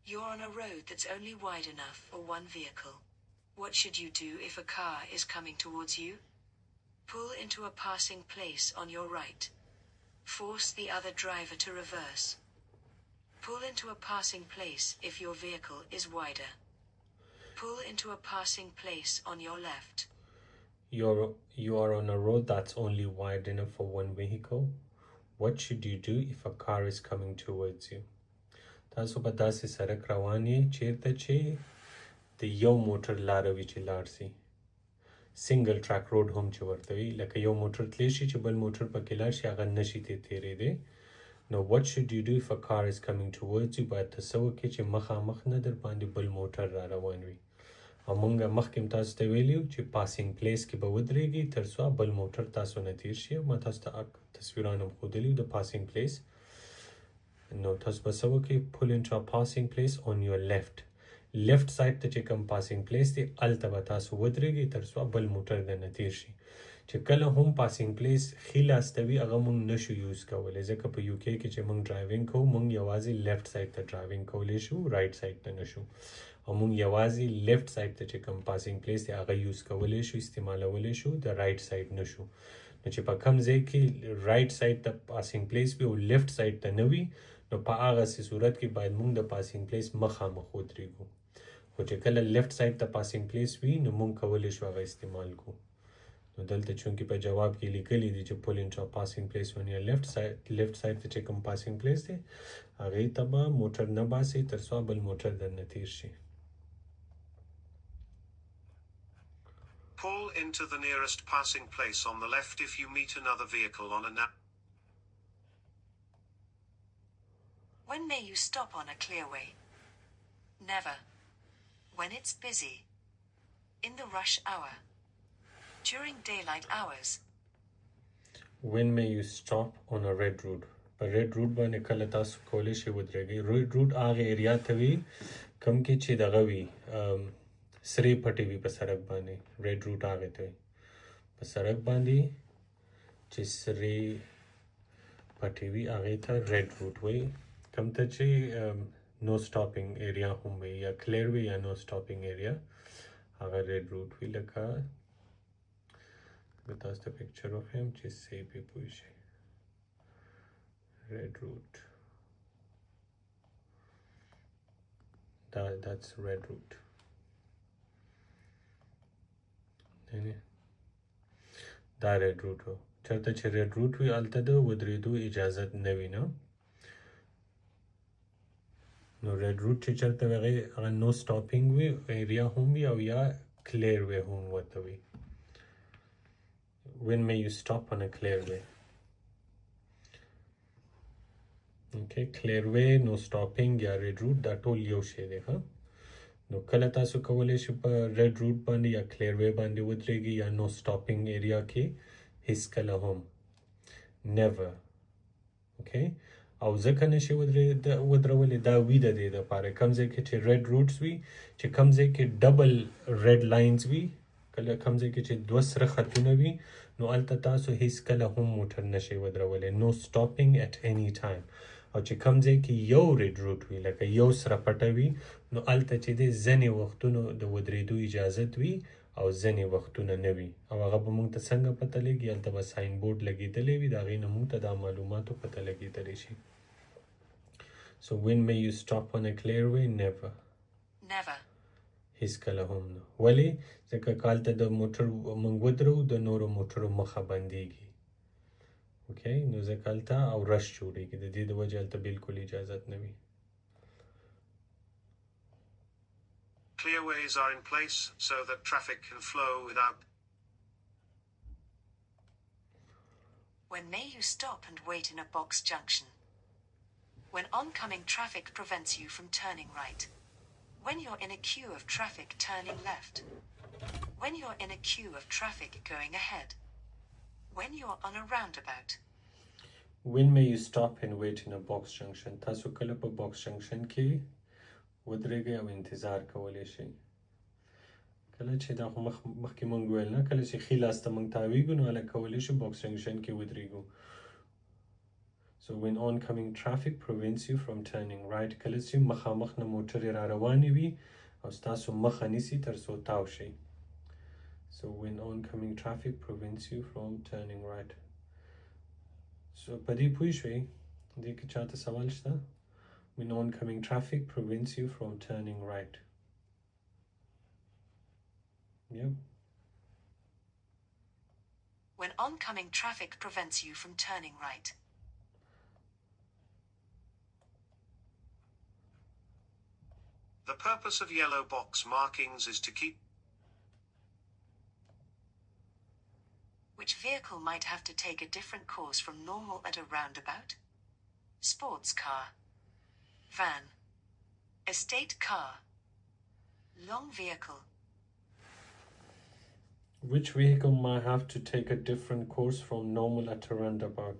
You're on a road that's only wide enough for one vehicle. What should you do if a car is coming towards you? Pull into a passing place on your right. Force the other driver to reverse. Pull into a passing place if your vehicle is wider. Pull into a passing place on your left. You are on a road that's only wide enough for one vehicle. What should you do if a car is coming towards you? تاسو په داسې سړک روان یې چیرته چې د یو موټر لاره وي چې لاړ سي سنګل ټریک روډ هم چې ورته وي لکه یو موټر تلی شي چې بل موټر پکې لاړ شي هغه نشي تېرېدی نو what should you do if a car is coming towards you باید ته څه وکړې چې مخامخ نه در باندې بل موټر را روان وي او موږ مخکې هم تاسو ته ویلي وو چې پاسینګ پلیس کې به ودرېږي تر څو بل موټر تاسو نه تېر شي ما تاسو ته تصویران هم ښودلي د پاسینګ پلیس نو تاسو به څه وکړئ pull into a passing place on your left side ته چې کوم پاسینګ پلیس دی هلته به تاسو ودرېږئ تر څو بل موټر درنه تېر شي چې کله هم پاسینګ پلیس ښي لاس ته وي هغه موږ نشو یوز کولی ځکه په UK کې چې موږ ډرایوینګ کوو موږ یوازې لیفټ سایډ ته ډرایوینګ کولی شو رایټ سایډ ته نشو او موږ یوازې لیفټ سایډ ته چې کوم پاسینګ پلیس دی هغه یوز کولی شو استعمالولی شو د رایټ سایډ نشو نو چې په کوم ځای کې رایټ سایډ ته پاسینګ پلیس وي او لیفټ سایډ ته نه وي نو په هغه صورت کې باید موږ د پاسینګ پلیس مخامخ ودرېږو خو چې کله لیفټ سایډ ته پاسینګ پلیس وي نو موږ کولی شو هغه استعمال کړو نو دلته چونکې په جواب کې لیکلي دي چې pull into a passing place on your left side ته چې کوم پاسینګ پلیس دی هغې ته به موټر نه باسئ تر څو بل موټر درنه تېر شي Pull into the nearest passing place on the left if you meet another vehicle on a When may you stop on a clearway? Never. When it's busy. In the rush hour. During daylight hours. When may you stop on a red road? په red road باندې کله تاسو کولی شئ ودرېږئ red road هغه ایریا ته وي کوم کې چې دغه وي سرې پټې وي په سړک باندې red road هغې ته وي په سړک باندې چې سرې پټې وي هغې ته red road وایي کوم ته چې نو سټاپینګ ایریا هم وي یا کلیر وي یا نو سټاپینګ ایریا هغه red road وي لکه تاسو ته پکچر وښیم چې صحیح پې پوه شئ red route that's red route دا red route و چېرته چې red route وي هلته د ودرېدو اجازت نه وي نه نو red route چې چېرته وي هغه نو سټاپینګ وي ایریا هم وي او یا کلیر وی هم ورته وي When may you stop on a clear way? Okay, clear way, no stopping یا red route دا ټول یو شی دی ښه نو کله تاسو کولی شئ په red route باندې یا clear way باندې ودرېږئ یا no stopping ایریا کې هیڅ کله هم never okay او ځکه نشي ودرولی دا وي د دې دپاره کوم ځای کې چې red routes وي چې کوم ځای کې ډبل red lines وي کله کوم ځای کې چې دوه سره خطونه وي نو هلته تاسو هیڅ کله هم موټر نشئ ودرولی نو سټاپینګ at any time او چې کوم ځای کې یو red route وي لکه یو سره پټه وي نو هلته چې دی ځینې وختونو د ودرېدو اجازت وي او ځینې وختونه نه وي او هغه به موږ ته څنګه پته لګي هلته به ساین بورډ لګېدلی وي د هغې نه موږ ته دا معلوماتو پته لګېدلی شي So when may you stop on a clear way? Never. Never. هیڅ کله هم نه ولې ځکه که هلته د موټر موږ ودرو د نورو موټرو مخه بندېږي اوکې نو ځکه هلته او رش جوړېږي د دې د وجې هلته بلکل اجازت نه وي Clearways are in place so that traffic can flow without. When may you stop and wait in a box junction? When oncoming traffic prevents you from turning right. When you're in a queue of traffic turning left. When you're in a queue of traffic going ahead. When you're on a roundabout. When may you stop and wait in a box junction? تاسو کله په box junction کې ودرېږئ او انتظار کولی شئ کله چې دا خو مخکې موږ ویل نه کله چې ښي لاس ته موږ تاویږو نو هله کولی شو box junction کې ودرېږو So when oncoming traffic prevents you from turning right, کله چې مخامخ نه موټرې را روانې وي او ستاسو مخه نیسي تر څو تاو شئ. So when oncoming traffic prevents you from turning right. So په دې پوه شئ؟ دې کې چاته سوال شته؟ When oncoming traffic prevents you from turning right. Yep. When oncoming traffic prevents you from turning right. The purpose of yellow box markings is to keep. Which vehicle might have to take a different course from normal at a roundabout? Sports car. Van. Estate car. Long vehicle. Which vehicle might have to take a different course from normal at a roundabout?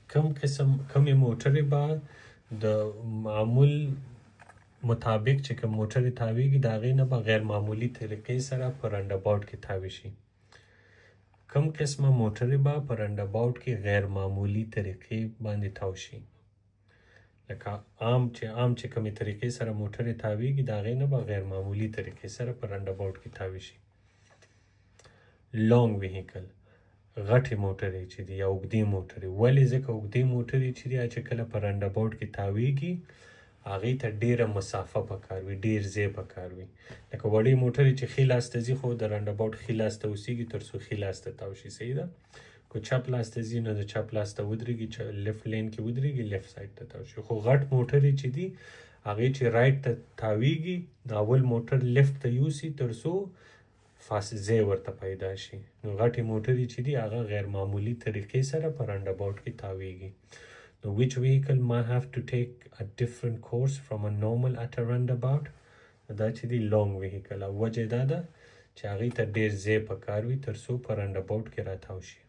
کم موټرې به د معمول مطابق چې کوم موټرې تاویږي د هغې نه به غیر معمولي طریقې سره په رنډاباوټ کې تاوی شي. کم قسمه موټرې به په رنډاباوټ کې غیر معمولي طریقې باندې تاو شي. لکه عام چې کومې طریقې سره موټرې تاویږي د هغې نه به غیر معمولي طریقې سره په رنډاباوټ کې تاوی شي. لانګ ویهیکل غټې موټرې چې دي یا اوږدې موټرې. ولې؟ ځکه اوږدې موټرې چې دي چې کله په رنډاباوټ کې تاویږي هغې ته ډېره مسافه پکار وي، ډېر ځای پکار وي. لکه وړې موټرې چې ښي لاس ته ځي خو د رنډاباوټ ښي لاس ته اوسېږي تر څو ښي لاس ته تاو شي. صحیح ده؟ که چپ لاس ته ځي نو د چپ لاس ته ودرېږي، چې لیفټ لین کې ودرېږي لیفټ سایډ ته تاو شي. خو غټ موټرې چې دي هغې چې رایټ ته تاویږي د اول موټر لیفټ ته یوسي تر څو ځای ورته پیدا شي. نو غټې موټرې چې دي هغه غیر معمولي طریقې سره په رنډاباوټ کې تاویږي. نو which vehicle might have to take a different course from a normal at a roundabout? دا چې دی لانګ ویهیکل. او وجه دا ده چې هغې ته ډېر ځای پکار وي تر څو په رنډاباوټ کې راتاو شي.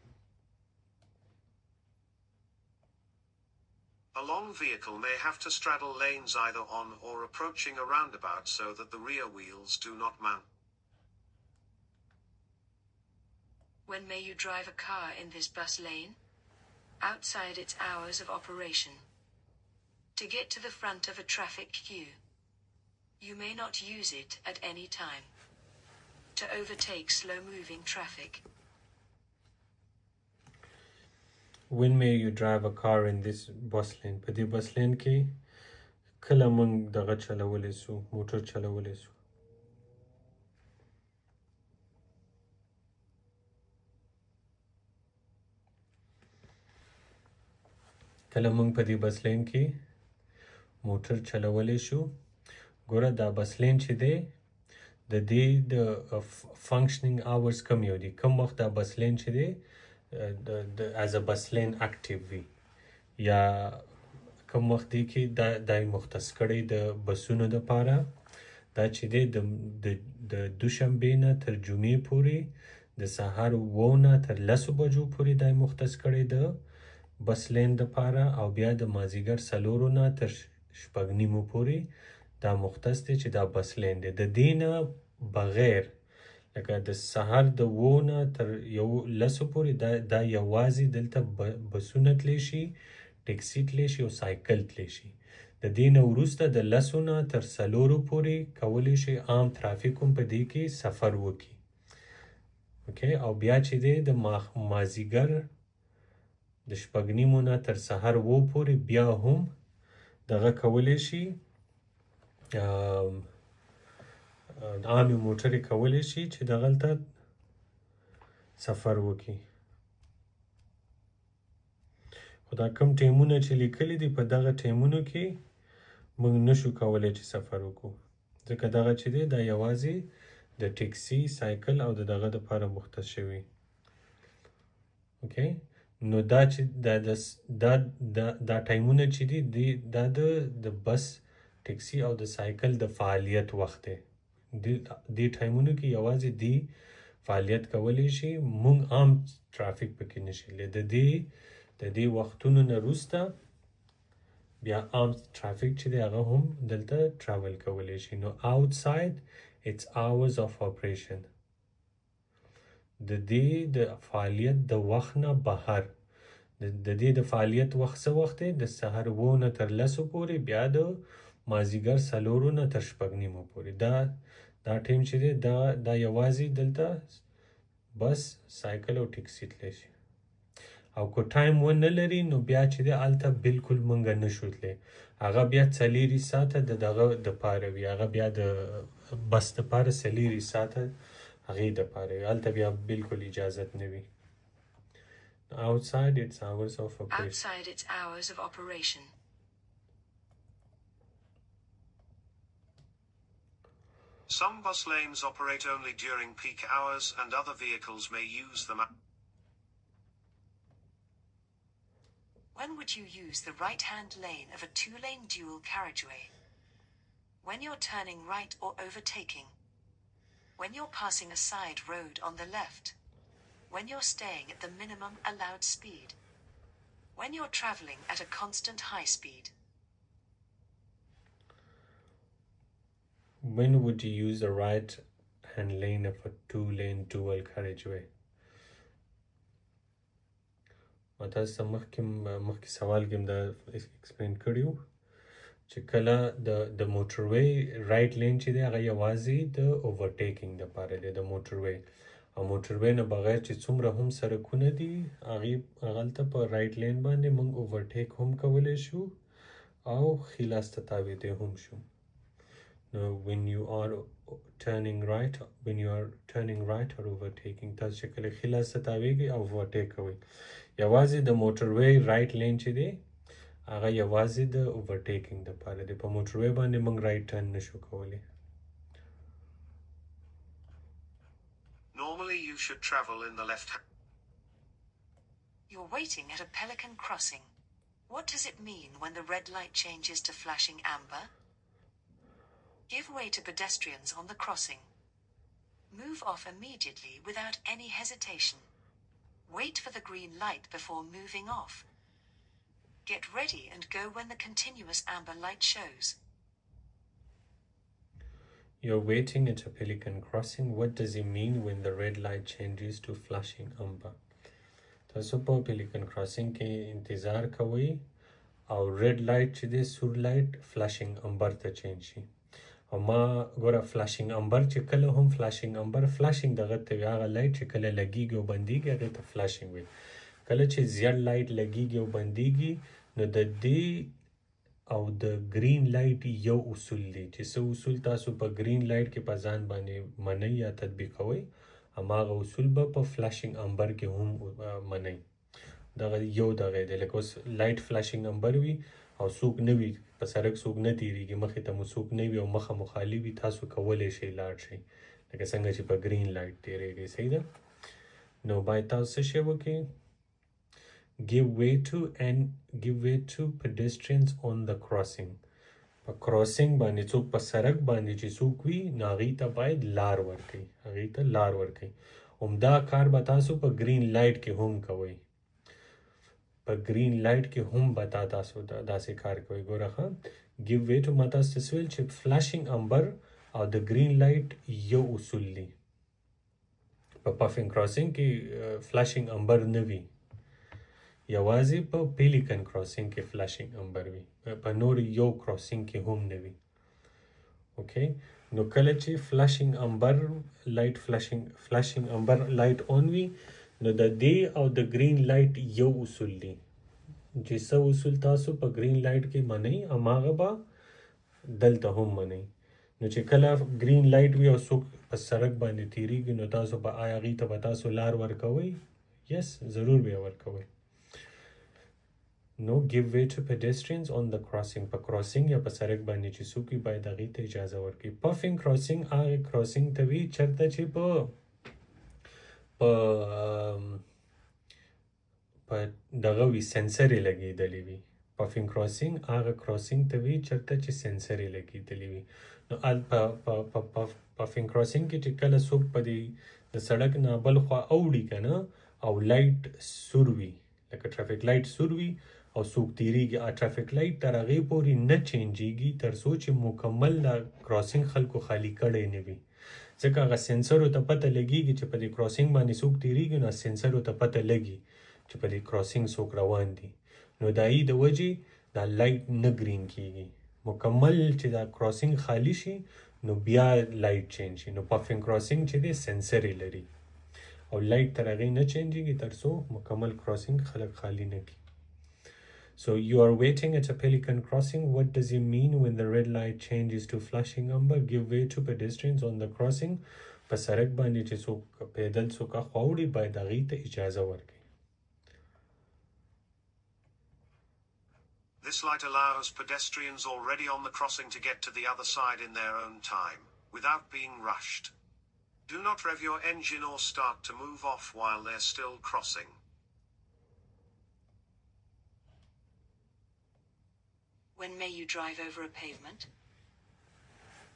A long vehicle may have to straddle lanes either on or approaching a roundabout so that the rear wheels do not mount. When may you drive a car in this bus lane? Outside its hours of operation. To get to the front of a traffic queue. You may not use it at any time. To overtake slow-moving traffic. When may you drive a car in this bus lane? په دې بس لین کې کله موږ دغه چلولی سو، موټر چلولی سو. کله موږ په دې بس لین کې موټر چلولی شو. ګوره دا بس لین چې دی د دې د فنکشنینګ آورز کم یو دي. کم وخت دا بس لین چې دی as a bus lane active وي، یا کم وخت دی کې دا مختص کړی د بسونو دپاره. دا چې دی د دوشنبې نه تر جمعې پورې د سهار 9 نه تر 10 بجو پورې دا مختص کړی د بس لین دپاره، او بیا د مازدیګر 4 نه تر 6:30 پورې دا مختص دی چې دا بس لین دی. د دې نه بغیر لکه د سهار د 9 نه تر 10 پورې دا یوازې دلته بسونه تلی شي، ټیکسي تلی شي او سایکل تلی شي. د دې نه وروسته د 10 نه تر 4 پورې کولی شي عام ترافیک هم په دې کې سفر وکړي. اوکې، او بیا چې دی د مازدیګر د 6:30 نه تر سهار 9 پورې بیا هم دغه کولی شي عامې موټرې کولی شي چې دغلته سفر وکړي. خو دا کوم ټایمونه چې لیکلي دي په دغه ټایمونو کې موږ نشو کولی چې سفر وکړو، ځکه دغه چې دی دا یوازې د ټیکسي، سایکل او د دغه دپاره مختص شوي. اوکې، نو دا چې دا ټایمونه چې دي دا د بس، ټیکسي او د سایکل د فعالیت وخت دی. دې ټایمونو کې یوازې دی فعالیت کولی شي، موږ عام ترافیک پکې نشي. د دې وختونو نه وروسته بیا عام ترافیک چې دی هغه هم دلته ټراول کولی شي. نو outside its hours of operation، د دې د فعالیت د وخت نه بهر د دې د فعالیت وخت څه وخت دی؟ د سهار 9 نه تر 10 پورې، بیا د مازدیګر 4 نه تر 6:30 پورې. دا ټیم چې دی دا یوازې دلته بس سایکل او ټیکسي تلی شي. او که ټایم ونه لري نو بیا چې دی هلته بالکل موږ نشو تلی. هغه بیا 4 ساعته د دغه دپاره وي، هغه بیا د بس دپاره 4 ساعته هغې دپاره وي، هلته بیا بالکل اجازت نه وي. Outside its hours of operation. Outside its hours of operation. Some bus lanes operate only during peak hours and other vehicles may use them. When would you use the right-hand lane of a 2-lane dual carriageway? When you're turning right or overtaking? When you're passing a side road on the left? When you're staying at the minimum allowed speed? When you're traveling at a constant high speed? When would you use the right-hand lane of a 2-lane dual carriageway? ما تاسو ته مخکې سوال کې هم دا ایکسپلین کړي وو چې کله د موټروی رایټ لین چې دی هغه یوازې د اوورټیکینګ دپاره دی د موټروی، او موټروی نه بغیر چې څومره هم سړکونه دي هغلته په رایټ لین باندې موږ اوورټیک هم کولی شو او ښي لاس ته تاویدی هم شو. نو when you are turning right or overtaking، تاسو چې کله ښي لاس ته تاویږئ او اوورټیک کوئ، یوازې د موټروی رایټ لین چې دی هغه یوازې د اوورټیکینګ دپاره دی. په موټروی باندې موږ رایټ ټرن نشو کولی. Normally you should travel in the left hand. You're waiting at a pelican crossing. What does it mean when the red light changes to flashing amber? Give way to pedestrians on the crossing. Move off immediately without any hesitation. Wait for the green light before moving off. Get ready and go when the continuous amber light shows. You're waiting at a pelican crossing. What does it mean when the red light changes to flashing amber? تاسو په pelican crossing کې انتظار کوئ او red light چې دی سور light flashing amber ته change شي. او ما ګوره flashing amber چې کله هم flashing amber flashing دغه ته وي، هغه light چې کله لګیږي او بندیږي هغې ته flashing وي. کله چې زیړ light لګیږي او بندیږي نو د دې او د گرین لایټ یو اصول دی چې څه اصول تاسو په گرین لایټ کې په ځان باندې منئ یا تطبیقوئ، هماغه اصول به په فلاشینګ امبر کې هم منئ. دغه یو دغه دی، لکه اوس لایټ فلاشینګ امبر وي او څوک نه وي په سړک، څوک نه تیریږي، مخې ته مو څوک نه وي او مخه مو خالي وي، تاسو کولی شئ لاړ شئ لکه څنګه چې په گرین لایټ تیریږئ. صحیح ده؟ نو باید تاسو څه شی وکړئ؟ give way to pedestrians on the crossing. په crossing باندې څوک په سړک باندې چې څوک وي نو هغې ته باید لار ورکړئ، هغې ته لار ورکړئ. همدا کار به تاسو په green light کې هم کوئ، په green light کې هم به تاسو داسې کار کوئ. ګوره ښه give way to ما تاسو ته څه ویل چې flashing amber او د green light یو اصول دی. په puffing crossing کې flashing amber نه وي، یوازې په پیلیکن کراسینګ کې فلاشینګ امبر وي، په نور یو کراسینګ کې هم نه وي. اوکې، نو کله چې فلاشینګ امبر لایټ فلاشینګ امبر لایټ اون وي نو د دې او د گرین لایټ یو اصول دی چې څه اصول تاسو په گرین لایټ کې منئ هماغه به دلته هم منئ. نو چې کله گرین لایټ وي او څوک په سړک باندې تیریږي نو تاسو به آیا هغې ته به تاسو لار ورکوئ؟ یس، ضرور به یې ورکوئ. No, give way to pedestrians on the crossing. په crossing یا په سړک باندې چې څوک وي باید هغې ته اجازه ورکړي. puffing crossing هغې crossing ته وي چېرته چې په دغه وي سینسر یې لګېدلی وي. puffing crossing هغه crossing ته وي چېرته چې سینسر یې لګېدلی وي. نو په puffing crossing کې چې کله څوک په دې د سړک نه بل خوا اوړي که نه او لایټ سور وي، لکه ټرافیک لایټ سور وي او څوک تیریږي، ټرافیک لایټ تر هغې پورې نه چینجېږي تر څو چې مکمل دا کراسینګ خلکو خالي کړی نه وي. ځکه هغه سینسرو ته پته لګېږي چې په دې کراسینګ باندې څوک تیریږي نو سینسرو ته پته لګي چې په دې کراسینګ څوک روان دي نو دایي د وجې دا لایټ نه ګرین کیږي مکمل چې دا کراسینګ خالی شي نو بیا لایټ چینج شي نو پافینګ کراسینګ چې دی سنسري لري او لایټ تر هغې نه چینجېږي تر څو مکمل کراسینګ خلک خالی نه کړي So you are waiting at a pelican crossing. What does it mean when the red light changes to flashing amber? Give way to pedestrians on the crossing. په سړک باندې چې څوک پیدل څوک اخوا وړي باید هغې ته اجازه ورکړي. This light allows pedestrians already on the crossing to get to the other side in their own time, without being rushed. Do not rev your engine or start to move off while they're still crossing. When may you drive over a pavement?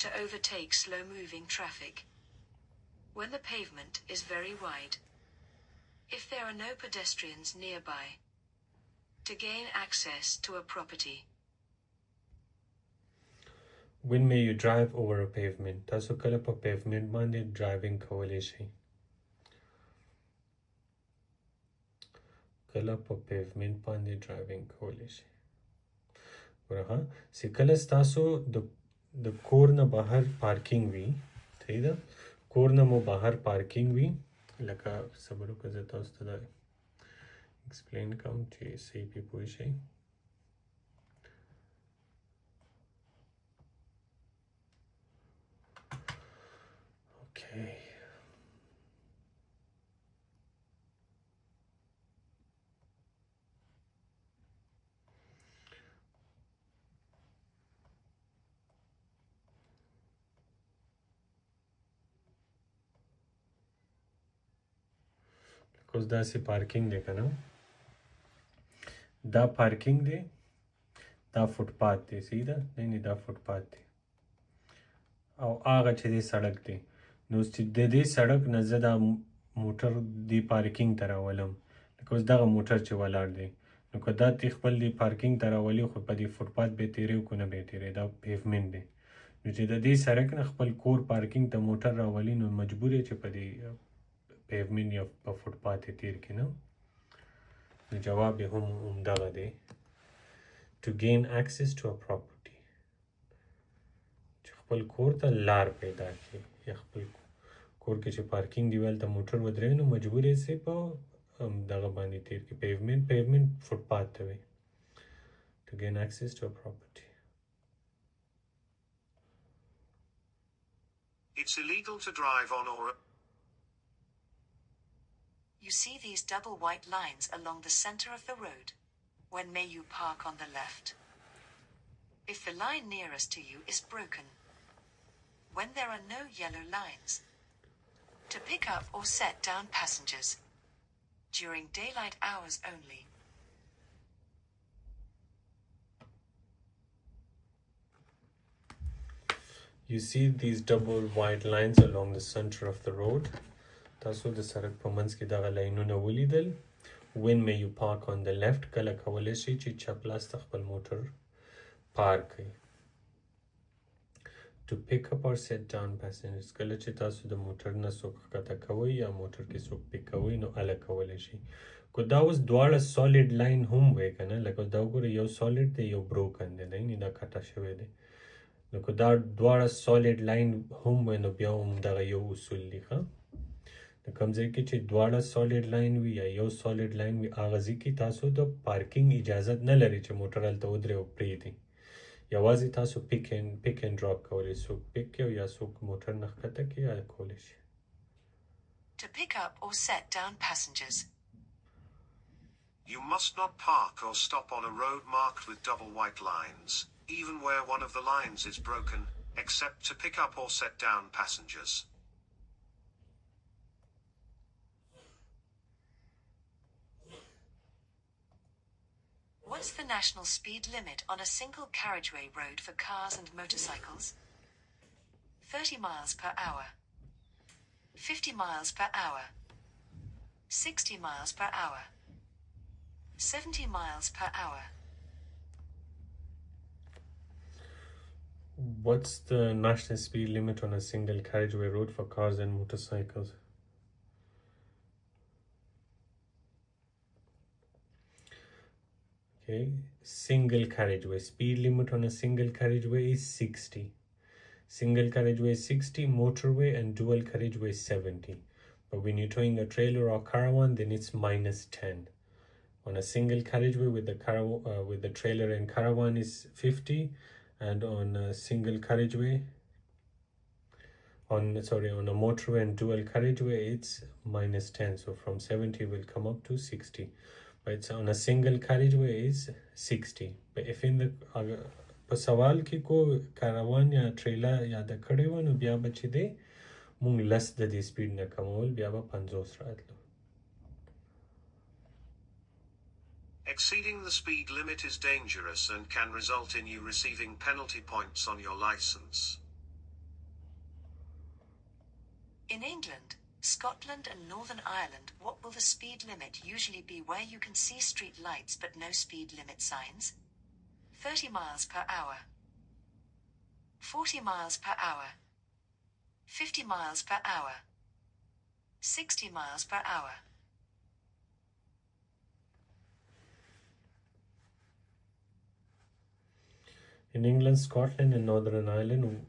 To overtake slow-moving traffic. When the pavement is very wide. If there are no pedestrians nearby. To gain access to a property. When may you drive over a pavement? تاسو کله په pavement باندې driving کولی شئ. کله په pavement باندې driving کولی شئ. ورها چې کله ستاسو د کور نه بهر پارکینګ وي صحیح ده کور نه مو بهر پارکینګ وي لکه صبر وکړه زه تاسو ته دا ایکسپلین کوم چې صحیح پې پوه شئ اوکې اوس داسې پارکینګ دی که نه دا پارکینګ دی دا فوټپات دی صحیح ده نه دا فوټپات دی او هغه چې دی سړک دی نو چې د دې سړک نه زه دا موټر دی پارکینګ ته راولم لکه اوس دغه موټر چې ولاړ دی نو که دا تی خپل دی پارکینګ ته راولي خو په دې فوټپات به تیری که نه به تیری دا پیومنټ دی نو چې د دې سړک نه خپل کور پارکینګ ته موټر راولي نو مجبور یې چې په دې پیومنټ یا په فوټپات یې تیر کړي نه نو جواب یې هم همدغه دی to gain access to a property چې خپل کور ته لار پیدا کړي یا خپل کور کې چې پارکینګ دی ولته موټر ودروي نو مجبور یې سي په دغه باندې تیر کړي پیومنټ فوټپات ته وي to gain access to a property. It's illegal to drive on or You see these double white lines along the center of the road. When may you park on the left? If the line nearest to you is broken. When there are no yellow lines. To pick up or set down passengers. During daylight hours only. You see these double white lines along the center of the road. تاسو د سړک په منځ کې دغه لاینونه ولیدل when may you park on the left کله کولی شئ چې چپ لاس ته خپل موټر پارک کړئ to pick up or set down passengers کله چې تاسو د موټر نه څوک ښکته کوئ یا موټر کې څوک پیک کوئ نو هله کولی شئ که دا اوس دواړه سالډ لاین هم وی که نه لکه دا وګوره یو سالډ دی یو بروکن دی نه دا کټه شوی دی نو که دا دواړه سالډ لاین هم وی نو بیا هم دغه یو اصول دی ښه د کوم ځای کې چې دواړه سالډ لاین وي یا یو سالډ لاین وي هغه ځای کې تاسو د پارکینګ اجازت نه لري چې موټر هلته ودرې او پرېږدي یوازې تاسو پیک اینډ ډراپ کولی څوک پیک کړي او یا څوک موټر نه ښکته کړي یا کولی شي To pick up or set down passengers. You must not park or stop on a road marked with double white lines, even where one of the lines is broken, except to pick up or set down passengers. What's the national speed limit on a single carriageway road for cars and motorcycles? 30 miles per hour. 50 miles per hour. 60 miles per hour. 70 miles per hour. What's the national speed limit on a single carriageway road for cars and motorcycles? Okay, single carriageway. Speed limit on a single carriageway is 60. Single carriageway is 60, motorway and dual carriageway is 70. But when you're towing a trailer or caravan, then it's minus 10. On a single carriageway with the trailer and caravan is 50, and on a single carriageway, on a motorway and dual carriageway, it's minus 10. So from 70 will come up to 60. But it's on a single carriageway is 60. But if in the په سوال کې کو کاروان یا ټریلر یا د کړي و نو بیا به چې دی مونږ لس د دې سپیډ نه کمول بیا به 50 راتلو. Exceeding the speed limit is dangerous and can result in you receiving penalty points on your license. In England, Scotland and Northern Ireland, what will the speed limit usually be where you can see street lights but no speed limit signs? 30 miles per hour, 40 miles per hour, 50 miles per hour, 60 miles per hour. In England, Scotland and Northern Ireland,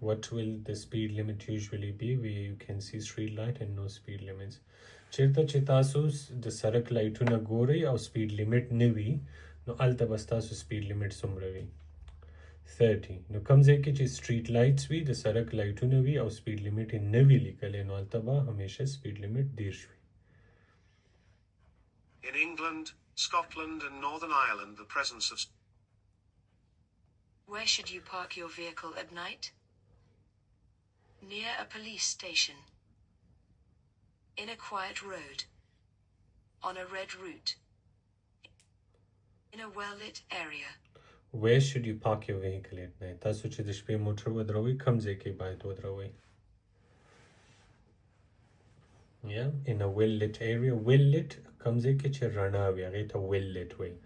what will the speed limit usually be where you can see street light and no speed limits? چیرته چې تاسو د سړک لایټونه ګورئ او سپیډ لیمټ نه وي نو هلته به ستاسو سپیډ لیمټ څومره وي 30. نو کوم ځای کې چې سټریټ لایټس وي د سړک لایټونه وي او سپیډ لیمټ یې نه وي لیکلی نو هلته به همیشه سپیډ لیمټ 30 وي. In England, Scotland and Northern Ireland, the presence of... Where should you park your vehicle at night? Near a police station. In a quiet road. On a red route. In a well-lit area. Where should you park your vehicle at night? تاسو چې د شپې موټر ودروئ کوم ځای کې باید ودروئ؟ Yeah, in a well-lit area. Well-lit کوم ځای کې چې رڼا وي هغې ته well-lit وایي.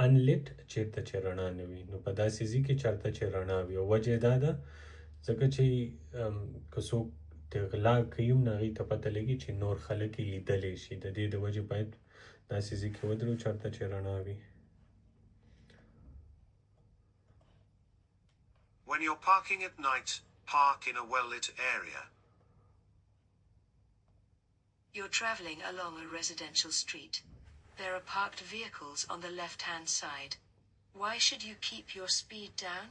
Unlit چېرته چې رڼا نه وي نو په داسې ځای کې چېرته چې رڼا وي او وجه یې دا ده ځکه چې که څوک د غلا کوي هم نه هغې ته پته لګي چې نور خلک یې لیدلی شي د دې د وجې باید داسې ځای کې ودرو چېرته چې رڼا وي. When you're parking at night, park in a well-lit area. You're traveling along a residential street. There are parked vehicles on the left-hand side. Why should you keep your speed down?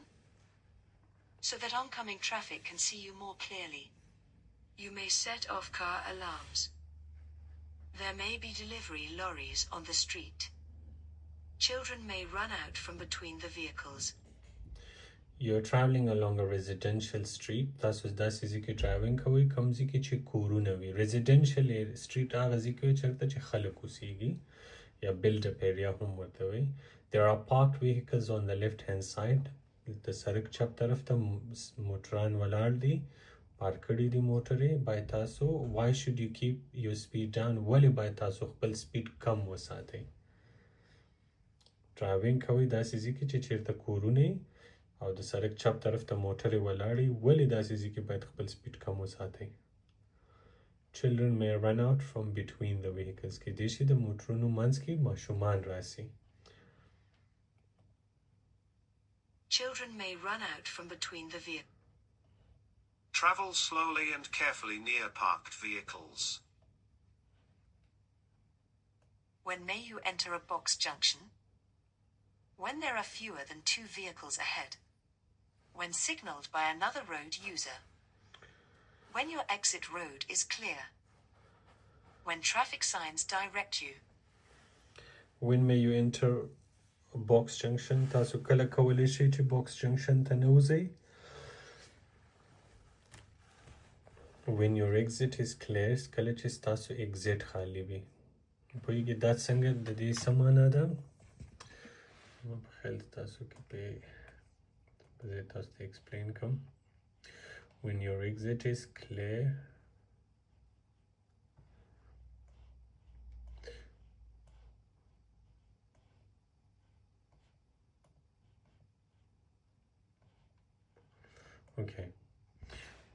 So that oncoming traffic can see you more clearly. You may set off car alarms. There may be delivery lorries on the street. Children may run out from between the vehicles. You're traveling along a residential street. تاسو داسې ځای کې ډرایوینګ کوئ کوم ځای کې چې کورونه وي. residential street هغه ځای کې وي چېرته چې خلک اوسیږي یا build up area هم ورته وایي. There are parked vehicles on the left hand side. د سړک چپ طرف ته موټران ولاړ دي پارک کړي دي موټرې. باید تاسو why should you keep your speed down ولې باید تاسو خپل سپیډ کم وساتئ؟ ډرایوینګ کوئ داسې ځای کې چې چېرته کورونه وي او د سړک چپ طرف ته موټرې ولاړې ولې داسې ځای کې باید خپل سپیډ کم وساتئ؟ Children may run out from between the vehicles. کېدای شي د موټرونو منځ کې ماشومان راسي. Children may run out from between the vehicles. Travel slowly and carefully near parked vehicles. When may you enter a box junction? When there are fewer than 2 vehicles ahead. When signaled by another road user. When your exit road is clear. When traffic signs direct you. When may you enter a box junction? تاسو کله کولی شئ چې box junction ته نوځئ؟ When your exit is clear کله چې ستاسو exit خالی وي. پوهېږئ دا څنګه د دې څه معنا ده؟ ما په خیال تاسو کې په زه تاسو ته explain کوم. When your exit is clear okay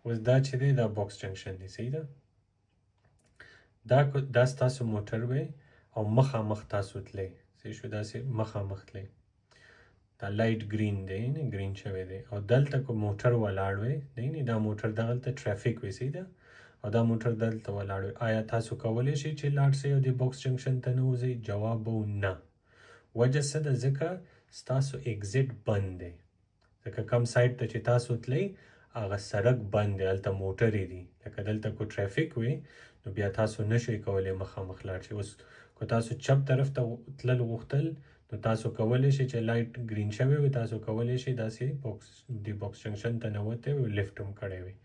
اوس دا چې دی دا box junction دی صحیح ده دا ستاسو موټر وی او مخامخ تاسو تلئ څه شو داسې مخامخ تللی دا لایټ ګرین دی نه ګرین شوی دی او دلته کو موټر ولاړ وی دی نه دا موټر دغلته ټرافیک وی سي ده او دا موټر دلته ولاړ وی آیا تاسو کولی شئ چې لاړ شئ او د بوکس جنکشن ته نوځئ جواب به نه وجه څه ده ځکه ستاسو اگزیټ بند دی ځکه کم سایډ ته چې تاسو تلئ هغه سړک بند دی هلته موټرې دي لکه دلته کو ټرافیک وي نو بیا تاسو نشئ کولی مخامخ لاړ شئ اوس کو تاسو چپ طرف ته تلل غوښتل نو تاسو کولی شئ چې لایټ ګرین شوی وي تاسو کولی شئ داسې بوکس جنکشن ته نوتی وي لیفټ هم کړی وي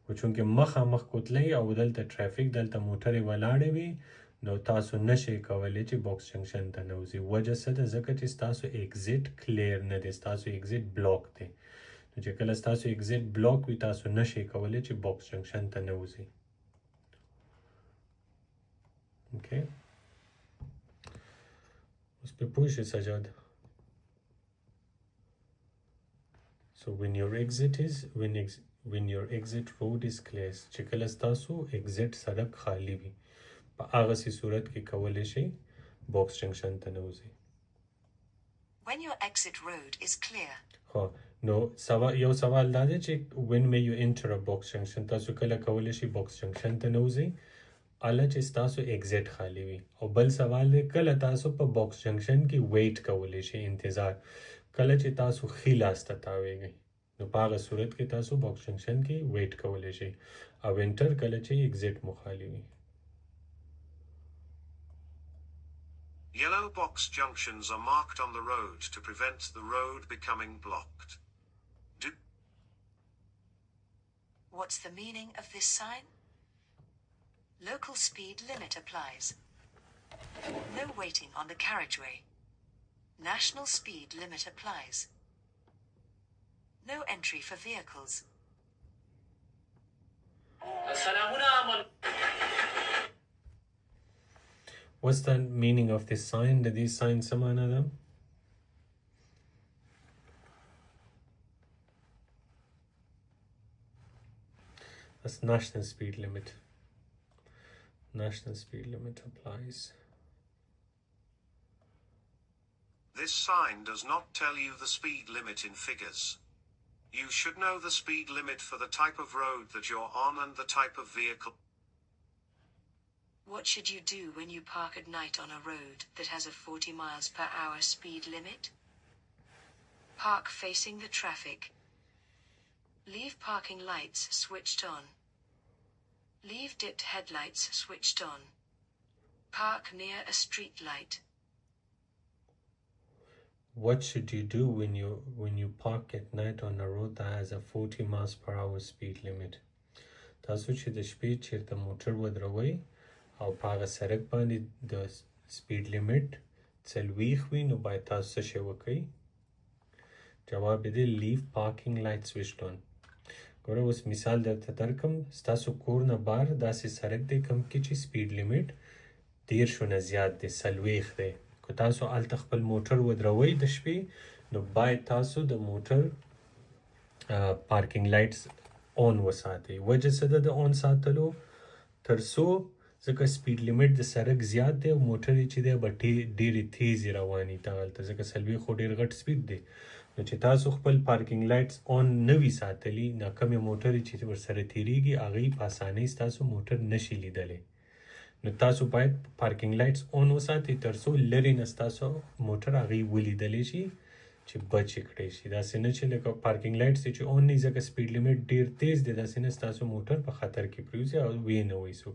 خو چونکې مخامخ کو تلئ او دلته ټرافیک دلته موټرې ولاړې وي نو تاسو نشئ کولی چې بوکس جنکشن ته نوځئ وجه څه ده ځکه چې ستاسو اگزیټ کلیر نه دی ستاسو اگزیټ بلاک دی نو چې کله ستاسو اگزیټ بلاک وي تاسو نشئ کولی چې بوکس جنکشن ته نوځئ اوکې اوس پې پوه شئ سجاد so when your exit road is clear چې کله ستاسو اگزیټ سړک خالی وي په هغه سي صورت کې کولی شئ بوکس جنکشن ته نوځئ When your exit road is clear. خو نو یو سوال دا دی چې when may you enter a box junction تاسو کله کولی شئ بوکس جنکشن ته نوځئ اله چې ستاسو اگزیټ خالی وي او بل سوال دی کله تاسو په بوکس جنکشن کې ویټ کولی شئ انتظار کله چې تاسو ښي لاس ته تاویږئ نو په هغه صورت کې تاسو بوکس جنکشن کې ویټ کولی شئ او انټر کله چې اگزیټ مو خالی وي Yellow box junctions are marked on the road to prevent the road becoming blocked. What's the meaning of this sign? Local speed limit applies. No waiting on the carriageway. National speed limit applies. No entry for vehicles. What's the meaning of this sign? Did these signs some another? That's national speed limit. National speed limit applies. This sign does not tell you the speed limit in figures. You should know the speed limit for the type of road that you're on and the type of vehicle. What should you do when you park at night on a road that has a 40 miles per hour speed limit? Park facing the traffic. Leave parking lights switched on. Leave dipped headlights switched on. Park near a street light. What should you do when you park at night on a road that has a 40 miles per hour speed limit? تاسو چې د شپې چیرته موټر ودروئ او په هغه سړک باندې د سپیډ لیمټ 40 وي نو باید تاسو څه شی وکئ جواب یې دی لیو پارکینګ لایټ سویچډ آن ګوره اوس مثال درته درکم ستاسو کور نه بار داسې سړک دی کوم کې چې سپیډ لیمټ 30 نه زیات دی 40 دی که تاسو هلته خپل موټر ودروئ د شپې نو باید تاسو د موټر پارکینګ لایټس اون وساتئ وجه څه ده د اون ساتلو تر څو ځکه سپیډ لیمټ د سړک زیات دی او موټر یې چې دی به ډېرې تیزې رواني دغلته ځکه 40 خو ډېر غټ سپیډ دی نو چې تاسو خپل پارکینګ لایټس اون نه وي ساتلي ناکمې موټرې چې ورسره تیریږي هغې په اسانۍ ستاسو موټر نشي لیدلی نو تاسو باید پارکینګ لایټس اون وساتئ تر څو لرې نه ستاسو موټر هغې ولیدلی شي چې بچ یې کړی شي داسې نه چې لکه پارکینګ لایټس چې اون نه ځکه سپیډ لیمټ ډېر تیز دی داسې نه ستاسو موټر په خطر کې پرېوځي او ویې نه وایسو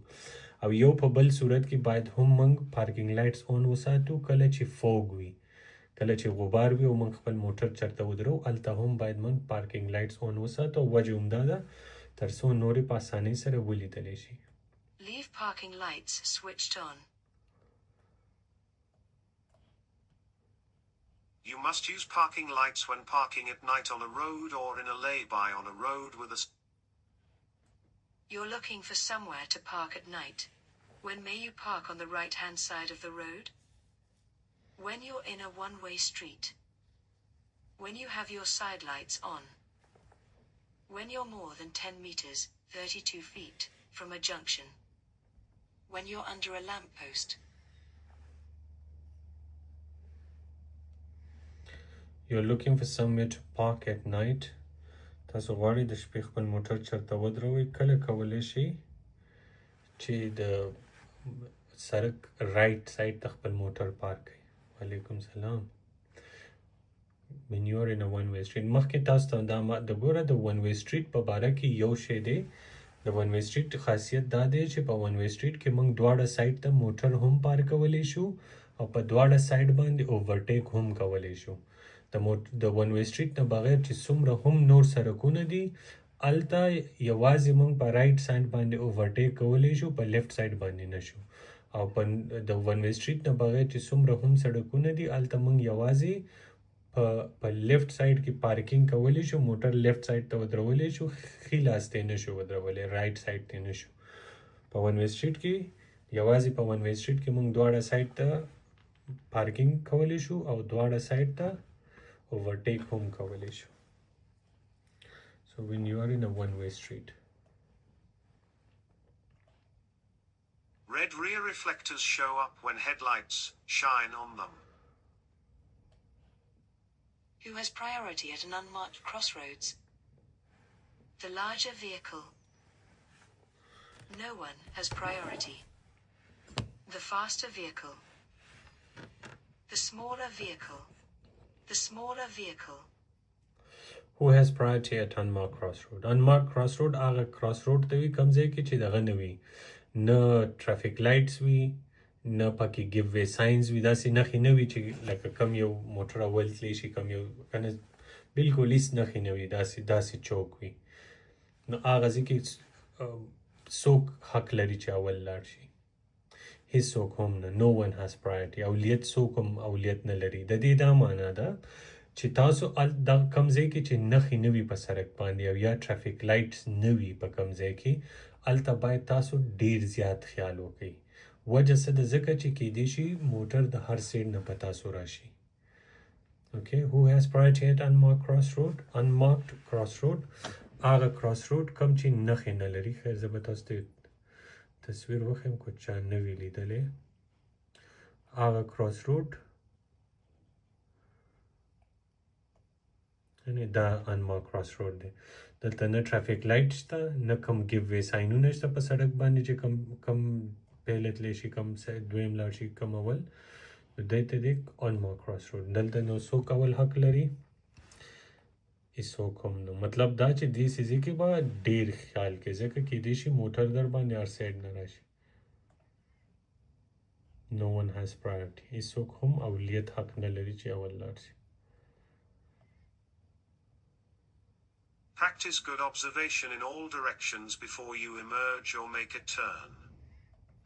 او یو په بل صورت کې باید هم موږ پارکینګ لایټس اون وساتو کله چې فوګ وي کله چې غبار وي او موږ خپل موټر چېرته ودرو هلته هم باید موږ پارکینګ لایټس اون وساتو وجه همدا ده تر څو نورې په اسانۍ سره ولیدلی شي Leave parking lights switched on. You must use parking lights when parking at night on a road or in a lay-by on a road with a... You're looking for somewhere to park at night. When may you park on the right-hand side of the road? When you're in a one-way street. When you have your side lights on. When you're more than 10 meters, 32 feet, from a junction. When you're under a lamppost. You're looking for somewhere to park at night. تاسو غواړئ د شپې خپل موټر چرته ودروئ. کله کولی شئ چې د سړک رایټ سایډ ته خپل موټر پارک کړئ. وعلیکم سلام. when you are in a one way street. مخکې تاسو ته د ګوره د one way street په باره کې یو شی دی. د one way street خاصیت دا دی چې په one way street کې موږ دواړه سایډ ته موټر هم پارک کولی شو او په دواړه سایډ باندې اوورټیک هم کولی شو. د one way street نه بغیر چې څومره هم نور سړکونه دي الته یوازې موږ په رایټ سایډ باندې اوورټیک کولی شو، په لیفت سایډ باندې نشو. او په د one way street نه بغیر چې څومره هم سړکونه دي الته موږ یوازې په لیفت سایډ کې پارکینګ کولی شو، موټر لیفت سایډ ته ودرولی شو، ښي لاس ته نشو ودرولی، رایټ سایډ ته نشو. په one way street کې یوازې په one way street کې موږ دواړه سایډ ته پارکینګ کولی شو او دواړه سایډ ته overtake هم کولی شو. So when you are in a one-way street. Red rear reflectors show up when headlights shine on them. Who has priority at an unmarked crossroads? The larger vehicle. No one has priority. The faster vehicle. The smaller vehicle. The smaller vehicle. Who has priority at unmarked crossroad? Unmarked crossroad هغه crossroad ته وي کوم ځای کې چې دغه نه وي، نه traffic lights وي، نه پکې give way signs وي، داسې نښې نه وي چې لکه کم یو موټر اول تلی شي، کم یو کنه بالکل هیڅ نښې نه وي، داسې چوک وي. نو هغه ځای کې څوک حق لري چې اول لاړ شي؟ هیڅوک هم نه. no one has priority. اولیت څوک هم اولیت نه لري. د دې دا معنا ده چې تاسو دا کم ځای کې چې نښې نه وي په سړک باندې او یا ټرافیک لایټس نه وي په کم ځای کې هلته باید تاسو ډیر زیات خیال وکړئ. وجه څه ده؟ ځکه چې کیدای شي موټر د هر سایډ نه په تاسو راشي. Okay, who has priority at unmarked crossroad? Unmarked crossroad هغه crossroad کوم چې نښې نه لري. خیر زه به تاسو ته تصویر وښیم که چا نه وي لیدلی. هغه crossroad دا unmarked crossroad دی. دلته نه ټرافیک لایټ شته، نه کوم ګیو وی ساینونه شته په سړک باندې چې کم پیله تلی شي، کم دویم لاړ شي، کم اول. دی ته دی unmarked crossroad. دلته نو څوک اول حق لري؟ هیڅوک هم نه. مطلب دا چې دې سیزې کې به ډیر خیال کې، ځکه کیدای شي موټر در باندې هر سایډ نه راشي. no one has priority. هیڅوک هم اولیت حق نه لري چې اول لاړ شي. Practice good observation in all directions before you emerge or make a turn.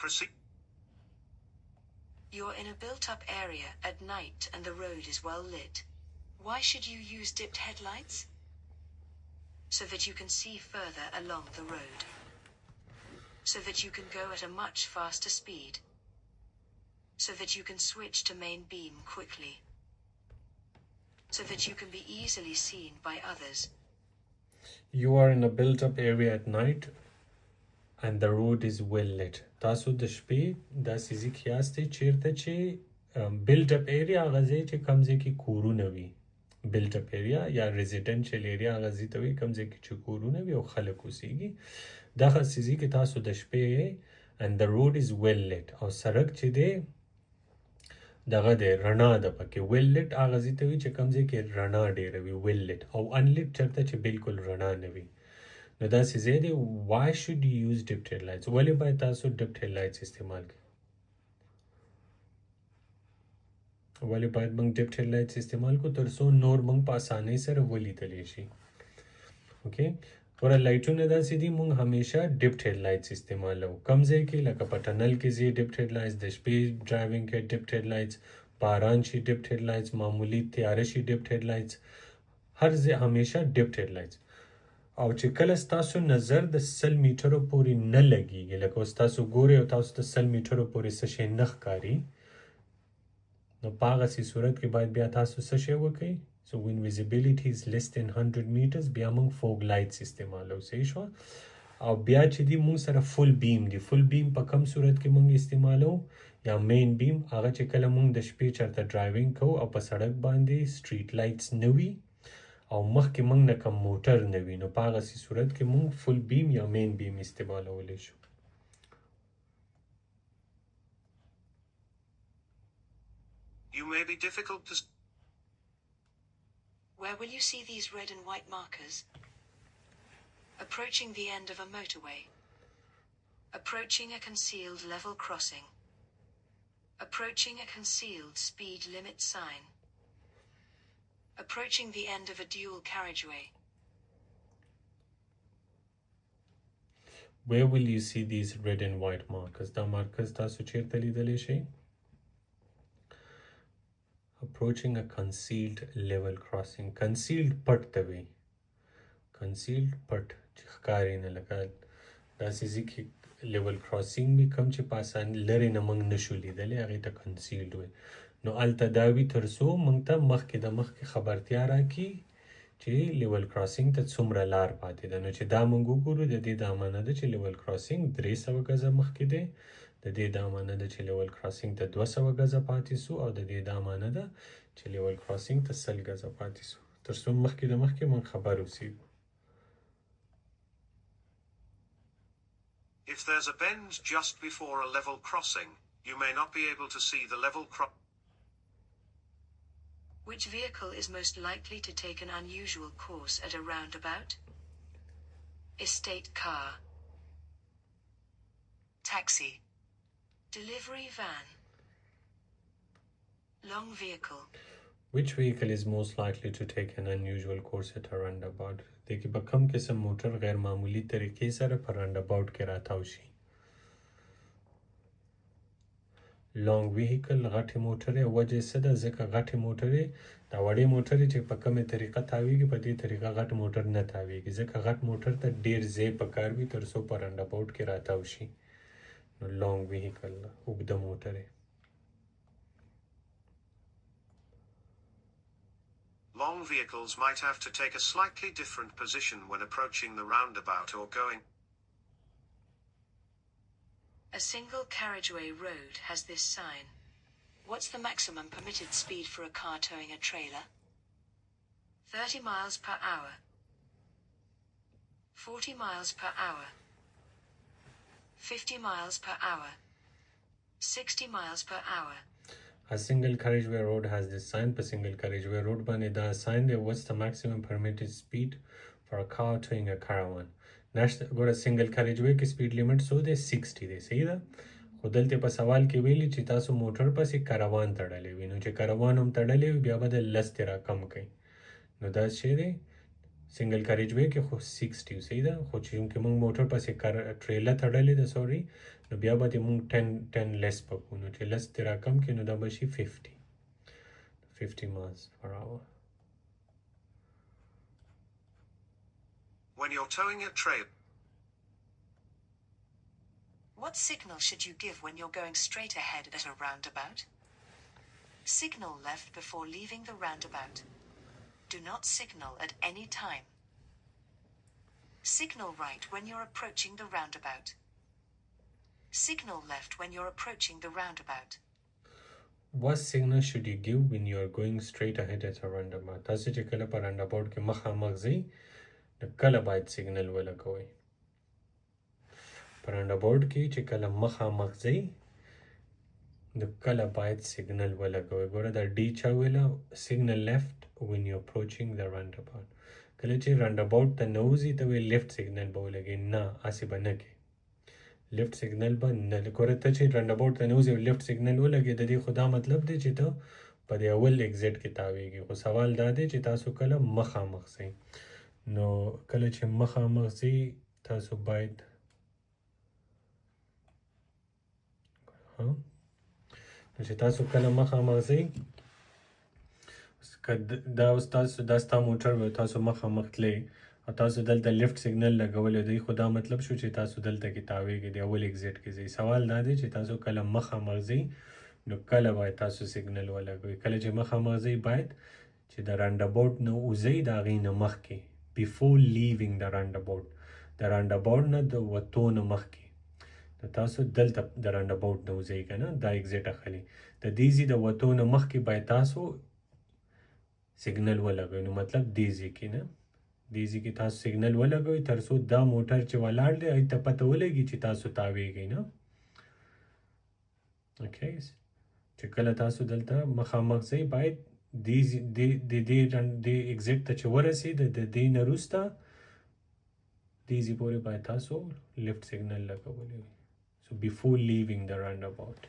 Proceed. You're in a built-up area at night and the road is well lit. Why should you use dipped headlights? So that you can see further along the road. So that you can go at a much faster speed. So that you can switch to main beam quickly. So that you can be easily seen by others. You are in a built-up area at night and the road is well lit. تاسو د شپې دا سیزي کیاستې چیرته چې built-up area هغه ځای چې کوم ځای کې کورونه وي. built-up area یا residential area هغه ځای ته وي کوم ځای کې چې کورونه وي او خلک اوسېږي. دغه سیزي کې تاسو د شپې and the road is well lit او سړک چې دی دغه دی رڼا ده پکې. well lit هغه ځای ته وي چې کوم ځای کې رڼا ډېره وي well lit، او unlit چېرته چې بالکل رڼا نه وي. نو داسې ځای دی. why should you use dipped headlights؟ ولې باید تاسو dipped headlights استعمال کړئ؟ ولې باید موږ dipped headlights استعمال کړو؟ تر څو نور موږ په اسانۍ سره ولیدلی شي. اوکې ګوره لایټونه داسې دي، موږ همیشه dipped headlights استعمالو. کم ځای کې لکه په ټنل کې ځي dipped headlights، د شپې ډرایوینګ کې dipped headlights، باران شي dipped headlights، معمولی تیاره شي dipped headlights، هر ځای همیشه dipped headlights. او چې کله ستاسو نظر د 100 میټرو پورې نه لګیږي، لکه اوس تاسو ګورئ او تاسو ته 100 میټرو پورې څه شی نه ښکاري، نو په هغسې صورت کې باید بیا تاسو څه شی وکړئ؟ So when visibility is less than 100 meters بیا موږ fog lights استعمالو. صحیح شو؟ او بیا چې دی موږ سره فل بیم دی. فل بیم په کم صورت کې موږ استعمالو؟ یا مین بیم هغه چې کله مونږ د شپې چرته ډرایوینګ کوو او په سړک باندې سټریټ لایټس نه وي او مخکې مونږ نه کم موټر نه وي نو په هغسې صورت کې مونږ فل بیم یا مین بیم استعمالولی شو. You may be difficult to... Where will you see these red and white markers? Approaching the end of a motorway. Approaching a concealed level crossing. Approaching a concealed speed limit sign. Approaching the end of a dual carriageway. Where will you see these red and white markers? دا markers تاسو چیرته لیدلی شئ؟ Approaching a concealed level crossing. Concealed پټ ته وي. Concealed پټ چې ښکاري نه لکه داسې ځای کې لیول کراسینګ وي کوم چې په اسانۍ لرې نه موږ نشو لیدلی هغې ته کنسیلډ وي. نو هلته دا وي تر څو موږ ته مخکې د مخکې خبرتیا راکړي چې لیول کراسینګ ته څومره لار پاتې ده. نو چې دا موږ وګورو د دې دا معنی ده چې لیول کراسینګ 300 ګزه مخکې دی، د دې دا معنی ده چې لیول کراسینګ ته 200 ګزه پاتې سو او د دې دا معنی ده چې لیول کراسینګ ته 100 ګزه پاتې سو تر څو مخکې د مخکې موږ خبر اوسېږو. If there's a bend just before a level crossing, you may not be able to see the level Which vehicle is most likely to take an unusual course at a roundabout? Estate car. Taxi. Delivery van. Long vehicle. Which vehicle is most likely to take an unusual course at a roundabout? देखिए به کوم قسم موټر غیر معمولی طریقې سره په رانداباوټ کې راتاو شي. لانګ ویهیکل غټې موټرې وجه څه ده؟ ځکه غټې موټرې دا وړې موټرې چې په کومې طریقه تاویږي په دې طریقه غټ موټر نه تاویږي ځکه غټ موټر ته ډېر ځای پکار وي تر څو په رانداباوټ کې راتاو شي. نو لانګ ویهیکل اوږده موټرې. Long vehicles might have to take a slightly different position when approaching the roundabout or going. A single carriageway road has this sign. What's the maximum permitted speed for a car towing a trailer? 30 miles per hour. 40 miles per hour. 50 miles per hour. 60 miles per hour. A single carriageway road has this sign. Per single carriageway road باندې دا sign دی. What's the maximum permitted speed for a car towing a caravan? نشته ګوره سنگل carriageway کې speed limit څو دی؟ 60 دی. صحیح ده؟ خو دلته په سوال کې ویلي چې تاسو موټر پسې کاروان تړلی وي نو چې کاروان هم تړلی وي بیا به د 10 را کم کوي. نو دا څه دی؟ سنگل carriageway کې خو 60 صحیح ده؟ خو چې موږ موټر پسې ټریلر تړلی ده سوري نو بیا به موږ 10 لیس پکو نو چې 10 را کم کړي نو دا به شي 50 miles per hour. When you're towing a trailer. What signal should you give when you're going straight ahead at a roundabout? Signal left before leaving the roundabout. Do not signal at any time. Signal right when you're approaching the roundabout. Signal left when you're approaching the roundabout. What signal should you give when you are going straight ahead at a roundabout? تاسو چې کله په رانداباوټ کې مخامخ ځئ نو کله باید سیګنل ولګوئ. په رانداباوټ کې چې کله مخامخ ځئ نو کله باید سیګنل ولګوئ. ګوره دا ډي چا ویله سیګنل لیفټ when you approaching the roundabout. کله چې رانداباوټ ته نوځئ ته وایي لیفټ سیګنل به ولګئ. نه هسې به نه کوئ. لیفټ سیګنل به نه ګوره ته چې رانداباوټ ته نوځئ لیفټ سیګنل ولګئ د دې خو دا مطلب دی چې ته په دې اول ایګزیټ کې تاویږي. خو سوال دا دی چې تاسو کله مخامخ ځئ نو کله چې مخامخ ځئ تاسو باید نو چې تاسو کله مخامخ ځئ دا اوس تاسو دا ستا موټر وي تاسو مخامخ تلئ او تاسو دلته لیفټ سیګنل لګولی دی خو دا مطلب شو چې تاسو دلته کې تاویږئ د اول ایګزیټ کې ځئ. سوال دا دی چې تاسو کله مخامخ ځئ نو کله باید تاسو سیګنل ولګوئ. کله چې مخامخ ځئ باید چې د رانداباوټ نه وځئ د هغې نه مخکې before leaving the roundabout. د رانداباوټ نه د وتو نه مخکې د د تاسو دلته د راوند اباوټ نه وځئ که نه دا اگزیټ اخلي د دې ځي د وتو نه مخکې باید تاسو سیګنل ولګوئ نو مطلب دې ځي کې نه دې ځي کې تاسو سیګنل ولګوئ تر څو دا موټر چې ولاړ دی هغې ته پته ولګي چې تاسو تاویږئ نه اوکې چې کله تاسو دلته مخامخ ځئ باید دې اگزیټ ته چې ورسېد د دې نه وروسته دې ځي پورې باید تاسو لیفټ سیګنل لګولی وي so before leaving the roundabout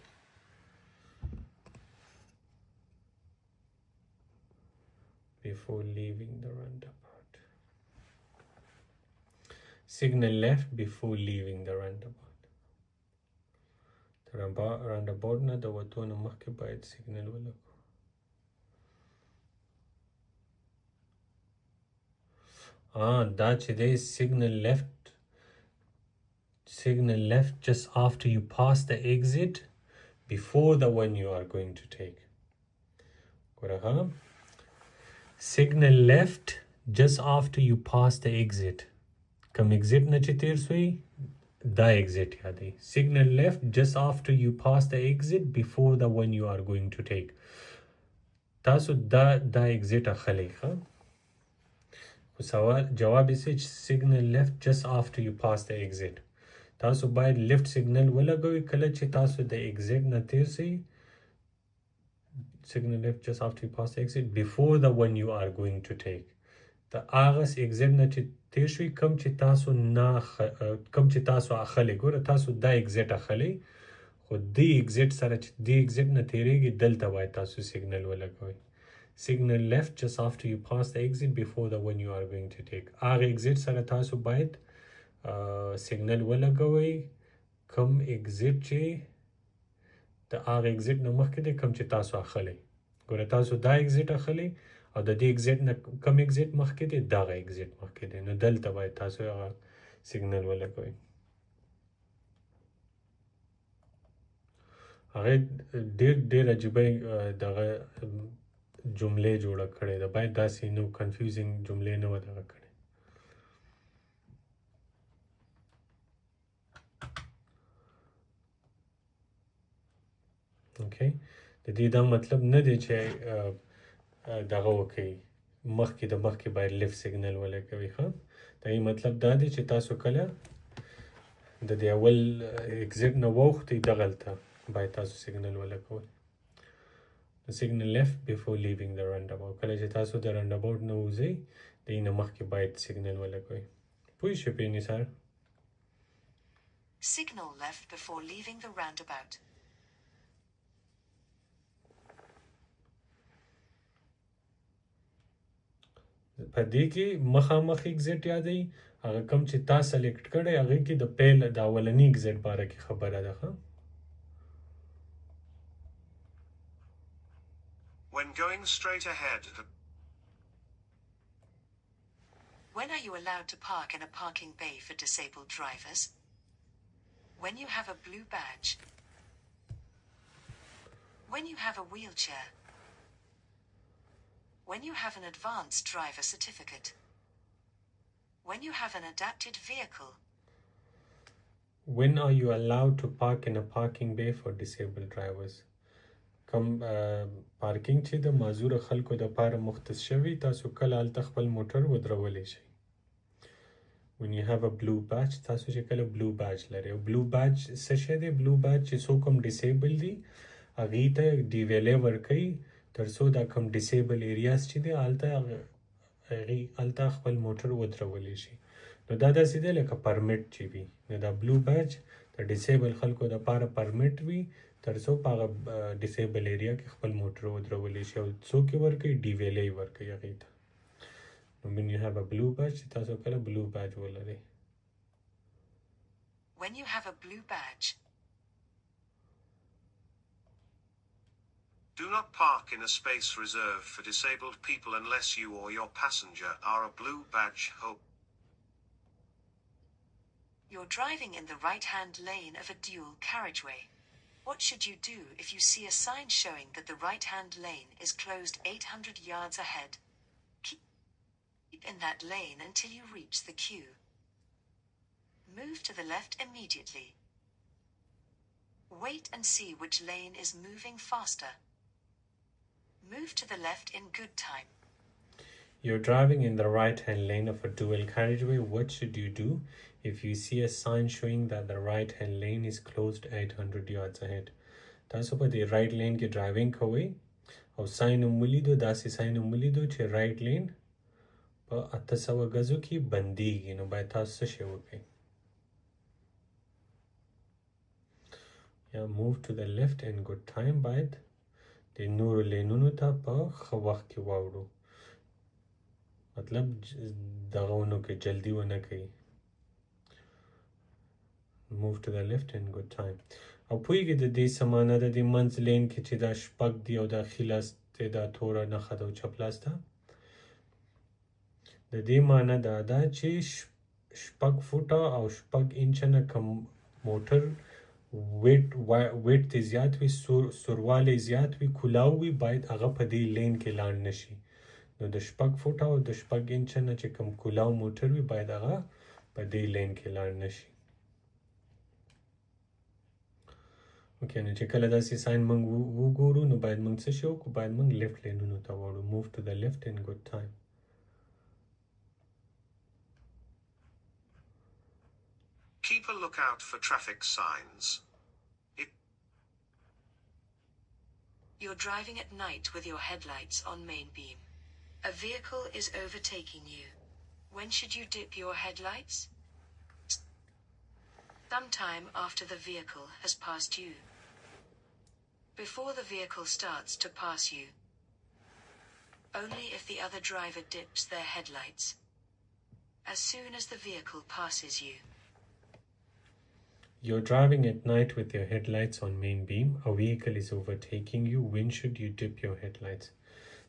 signal left before leaving the roundabout roundabout نه د وتو نه مخکې باید سیګنل ولګو دا چې دی signal left just after you pass the exit before the one you are going to take ګوره signal left just after you pass the exit کوم exit نه چې تیر سوی دا exit یادی signal left just after you pass the exit before the one you are going to take تاسو دا exit اخلی ښه خو سوال جواب یې چې signal left just after you pass the exit تاسو باید لیفټ سیګنل ولګوئ کله چې تاسو د exit نه تیر سئ signal left just after you pass the exit before the one you are going to take د هغه exit نه چې تیر شوي کوم چې تاسو اخلی ګوره تاسو دا exit اخلی خو دې exit سره چې دې exit نه تیریږي دلته باید تاسو سیګنل ولګوئ signal left just after you pass the exit before the one you are going to take هغه exit سره تاسو باید سیګنل ولګوئ کوم exit چې د هغه exit نه مخکې دی کوم چې تاسو اخلی ګوره تاسو دا exit اخلی او د دې exit نه کوم exit مخکې دی دغه exit مخکې دی نو دلته باید تاسو هغه سیګنل ولګوئ هغې ډېر عجیبه دغه جملې جوړه کړې ده باید داسې نو کنفیوزینګ جملې نه وه دغه کړې اوکې د دې دا مطلب نه دی چې دغه وکړئ مخکې باید لیفټ سیګنل ولګوئ ښه د دې مطلب دا دی چې تاسو کله د دې اول اگزیټ نه واوښتئ دغلته باید تاسو سیګنل ولګوئ The signal left before leaving the roundabout. کله چې تاسو د roundabout نه وځئ د دې نه مخکې باید سیګنل ولګوئ پوه شوې په نثار Signal left before leaving the roundabout. په دې کې مخامخ اگزیټ یادئ هغه کوم چې تا سلیکټ کړی هغې کې د پیل د اولني اگزیټ باره کې خبره ده ښه When going straight ahead. When are you allowed to park in a parking bay for disabled drivers? When you have a blue badge. When you have a wheelchair. When you have an advanced driver certificate. When you have an adapted vehicle. When are you allowed to park in a parking bay for disabled drivers? کوم پارکینګ چې د معذور خلکو دپاره مختص شوي تاسو کله هلته خپل موټر ودرولی شئ when you have a blue badge تاسو چې کله blue badge لرئ او blue badge څه شی دی blue badge چې څوک هم ډیسیبل دي هغې ته ډیویلی ورکوي تر څو دا کوم ډیسیبل ایریاز چې دی هلته خپل موټر ودرولی شي نو دا داسې دی لکه پرمیټ چې وي نو دا blue badge د ډیسیبل خلکو دپاره پرمیټ وي تر څو په هغه ډیسیبل ایریا کې خپل موټر ودرولی شي او څوک یې ورکوي ډیویلی ورکوي هغې ته نو when you have a blue badge چې تاسو کله blue badge ولرئ When you have a blue badge. Do not park in a space reserved for disabled people unless you or your passenger are a blue badge holder. You're driving in the right-hand lane of a dual carriageway. What should you do if you see a sign showing that the right-hand lane is closed 800 yards ahead? Keep in that lane until you reach the queue. Move to the left immediately. Wait and see which lane is moving faster. Move to the left in good time. You're driving in the right-hand lane of a dual carriageway. What should you do if you see a sign showing that the right-hand lane is closed 800 yards ahead? تاسو په دې right lane کې driving کوئ او sign ولیدو داسې sign ولیدو چې right lane په 800 غزو کې بنديږي نو باید تاسو څه شی وکړئ یا move to the left in good time باید د نورو لینونو ته په ښه وخت کې واوړو مطلب دغه ونه کې جلدی ونه کوي move to the left in good time او پوهیږي د دې سمانه د دې منځ لین کې چې دا شپږ دی او دا خلاص دی دا توره نښه ده او چپ لاس ده د دې معنی دا ده چې شپږ فوټه او شپږ انچه نه کم موټر ویټ دی زیات وي سوروالی زیات وي کولاو وي باید هغه په دې لین کې لاړ نشي نو د شپږ فوټه او د شپږ انچه نه چې کم کولاو موټر وي باید هغه په دې لین کې لاړ نشي اوکې نو چې کله داسې ساين موږ وګورو نو باید موږ څه شي وکړو باید موږ لیفت لینونو ته واړو move to the left in good time Keep a lookout for traffic signs. You're driving at night with your headlights on main beam. A vehicle is overtaking you. When should you dip your headlights? Sometime after the vehicle has passed you. Before the vehicle starts to pass you. Only if the other driver dips their headlights. As soon as the vehicle passes you. You're driving at night with your headlights on main beam. A vehicle is overtaking you. When should you dip your headlights?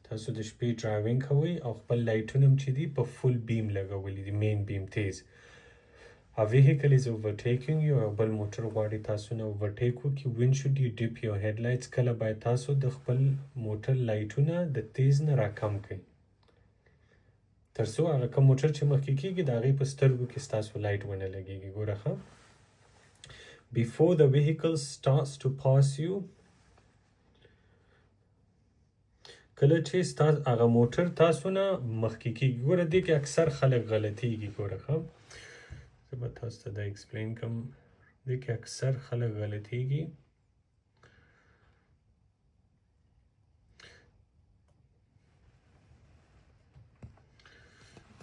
تاسو د شپې ډرایوینګ کوئ او خپل لایټونه هم چې دي په فول بیم لګولي دي مین بیم تیز A vehicle is overtaking you او بل موټر غواړي تاسو نه overtake وکړي when should you dip your headlights کله باید تاسو د خپل موټر لایټونه د تیز نه راکم کړئ تر څو هغه کوم موټر چې مخکې کېږي د هغې په سترګو کې ستاسو لایټ ونه لګېږي ګوره ښه Before the vehicle starts to pass you کله چې ستاسو هغه موټر تاسو نه مخکې کېږي ګوره دې کې اکثر خلک غلطېږي ګوره ښه زه به تاسو ته دا ایکسپلین کوم دې کې اکثر خلک غلطېږي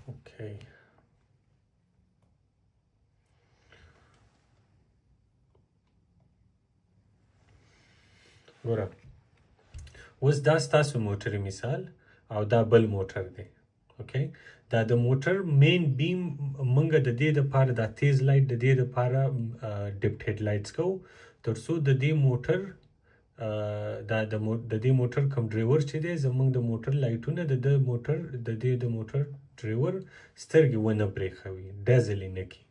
اوکې ګوره اوس دا ستاسو موټر مثال او دا بل موټر دی اوکې دا د موټر مین بیم موږ د دې دپاره دا تیز لایټ د دې دپاره ډپټ هیډ لایټس کوو تر څو د دې موټر د دې موټر کوم ډرایور چې دی زموږ د موټر لایټونه د دې د موټر ډرایور سترګې ونه برېښوي ډزل یې نه کړي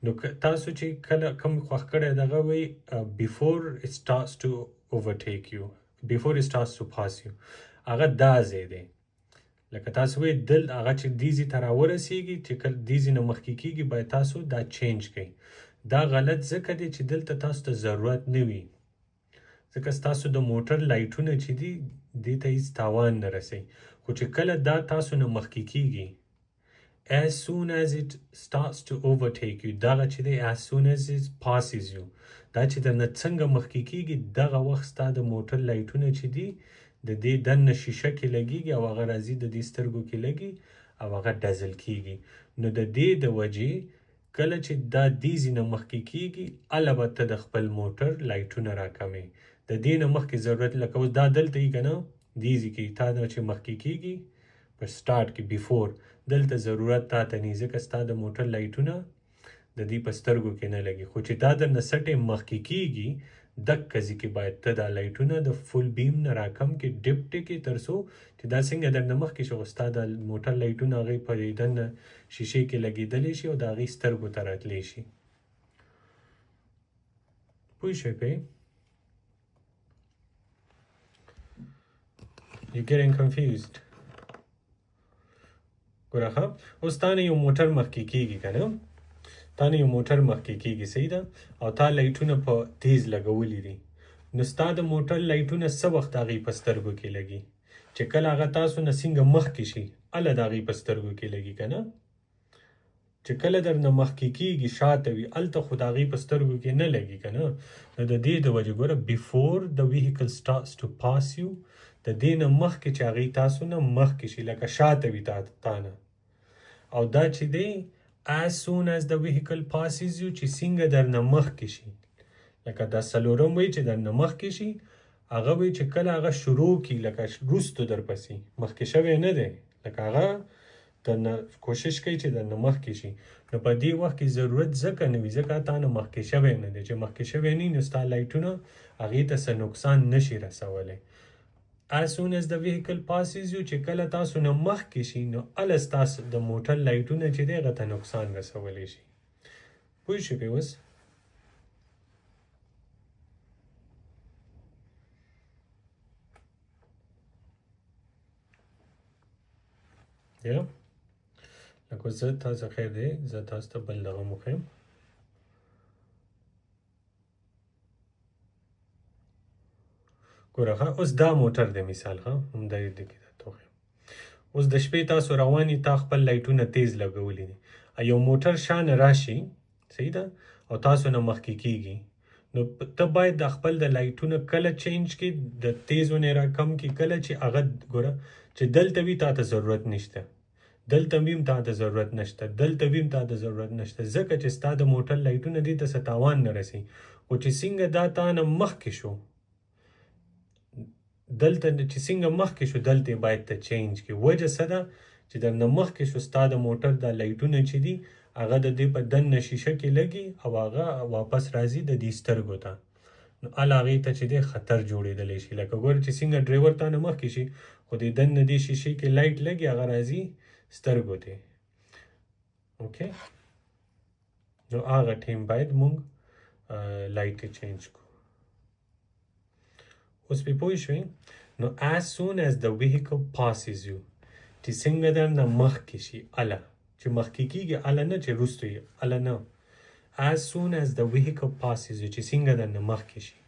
نو تاسو چې کله کوم خوښ کړی دغه وایي before it starts to overtake you before it starts to pass you هغه دا ځای دی لکه تاسو وایي دل هغه چې دیزي ته راورسېږي چې کله دیزي نه مخکې کېږي باید تاسو دا چینج کړئ دا غلط ځکه دی چې دلته تاسو ته ضرورت نه وي ځکه ستاسو د موټر لایټونه چې دي دې ته هېڅ تاوان نه رسوي خو چې کله دا تاسو نه مخکې کېږي as soon as it starts to overtake you دغه چې دی as soon as it passes you دا چې درنه څنګه مخکې کېږي دغه وخت ستا د موټر لایټونه چې دي د دې دننه شیشه کې لګېږي او هغه راځي د دې سترګو کې لګي او هغه ډزل کېږي نو د دې د وجې کله چې دا دیزي نه مخکې کېږي هله به ته د خپل موټر لایټونه راکمې د دې نه مخکې ضرورت لکه اوس دا دلته یي که نه دیزي کې تا نه چې مخکې کېږي په سټارټ کې بیفور دلته ضرورت تا ته نه ځکه ستا د موټر لایټونه د دې په سترګو کې نه لګي خو چې دا درنه سټې مخکې کېږي دقه ځای کې باید ته دا لایټونه د فول بیم نه راکم کې ډپټ کې تر څو چې دا څنګه درنه مخکې شي خو ستا د موټر لایټونه هغې په دننه شیشې کې لګېدلی شي او د هغې سترګو ته راتلی شي پوه شوی پې You getting confused ګوره ښه اوس تا نه یو موټر مخکې کېږي که نه تا نه یو موټر مخکې کېږي صحیح ده او تا لایټونه په تیز لګولي دي نو ستا د موټر لایټونه څه وخت د هغې په سترګو کې لګي چې کله هغه تاسو نه څنګه مخکې شي هله د هغې په سترګو کې لګي که نه چې کله درنه مخکې کېږي شاته وي هلته خو د هغې په سترګو کې نه لګي که نه نو د دې د وجې ګوره before the vehicle starts to pass you د دې نه مخکې چې هغې تاسو نه مخکې شي لکه شاته وي تا نه او دا چې دی as soon as the vehicle passes you چې څنګه درنه مخکې شي لکه دا څلورم وی چې درنه مخکې شي هغه وی چې کله هغه شروع کړي لکه وروستو درپسې مخکې شوی نه دی لکه هغه درنه کوشش کوي چې درنه مخکې شي نو په دې وخت کې ضرورت ځکه نه وي ځکه تا نه مخکې شوی نه دی چې مخکې شوی نه نو ستا لایټونه هغې ته څه نقصان نشي رسولی as soon as the vehicle passes you چې کله تاسو نه مخکې شي نو هله ستاسو د موټر لایټونه چې دی هغه ته نقصان رسولی شي پوه شوې اوس یا لکه زه تاسو خیر دی زه تاسو ته بل دغه مخیم ګوره اوس دا موټر دی مثال همدا یې دې کې درته وښیم اوس د شپې تاسو روان تا خپل لایټونه تیز لګولی دي یو موټر شانه راشي صحیح ده او تاسو نه مخکې کېږي نو ته باید د خپل د لایټونه کله چینج کړي د تیزونه را کم کړي کله چې هغه ګوره چې دلته وي تا ته ضرورت نشته دلته ویم تا ته ضرورت نشته دلته ویم تا ته ضرورت نشته ځکه چې ستا د موټر لایټونه دې ته څه تاوان نه رسي خو چې څنګه دا تا نه مخکې شو دلته چې څنګه مخکې شو دلته باید ته چینج کړي وجه څه ده چې درنه مخکې شو ستا د موټر دا لایټونه چې دي هغه د دې په دننه شیشه کې لګي او هغه واپس راځي د دې سترګو ته نو هله هغې ته چې دی خطر جوړېدلی شي لکه ګوره چې څنګه ډرایور تا نه مخکې شي خو د دننه دې شیشې کې لایټ لګي هغه راځي سترګو ته اوکې نو هغه ټیم باید موږ لایټ چینج کړو اوس پې پوه شوې نو as soon as the vehicle passes you چې څنګه درنه مخکې شي هله چې مخکې کېږي هله نه چې وروستو یې هله نه as soon as the vehicle passes you چې څنګه درنه مخکې شي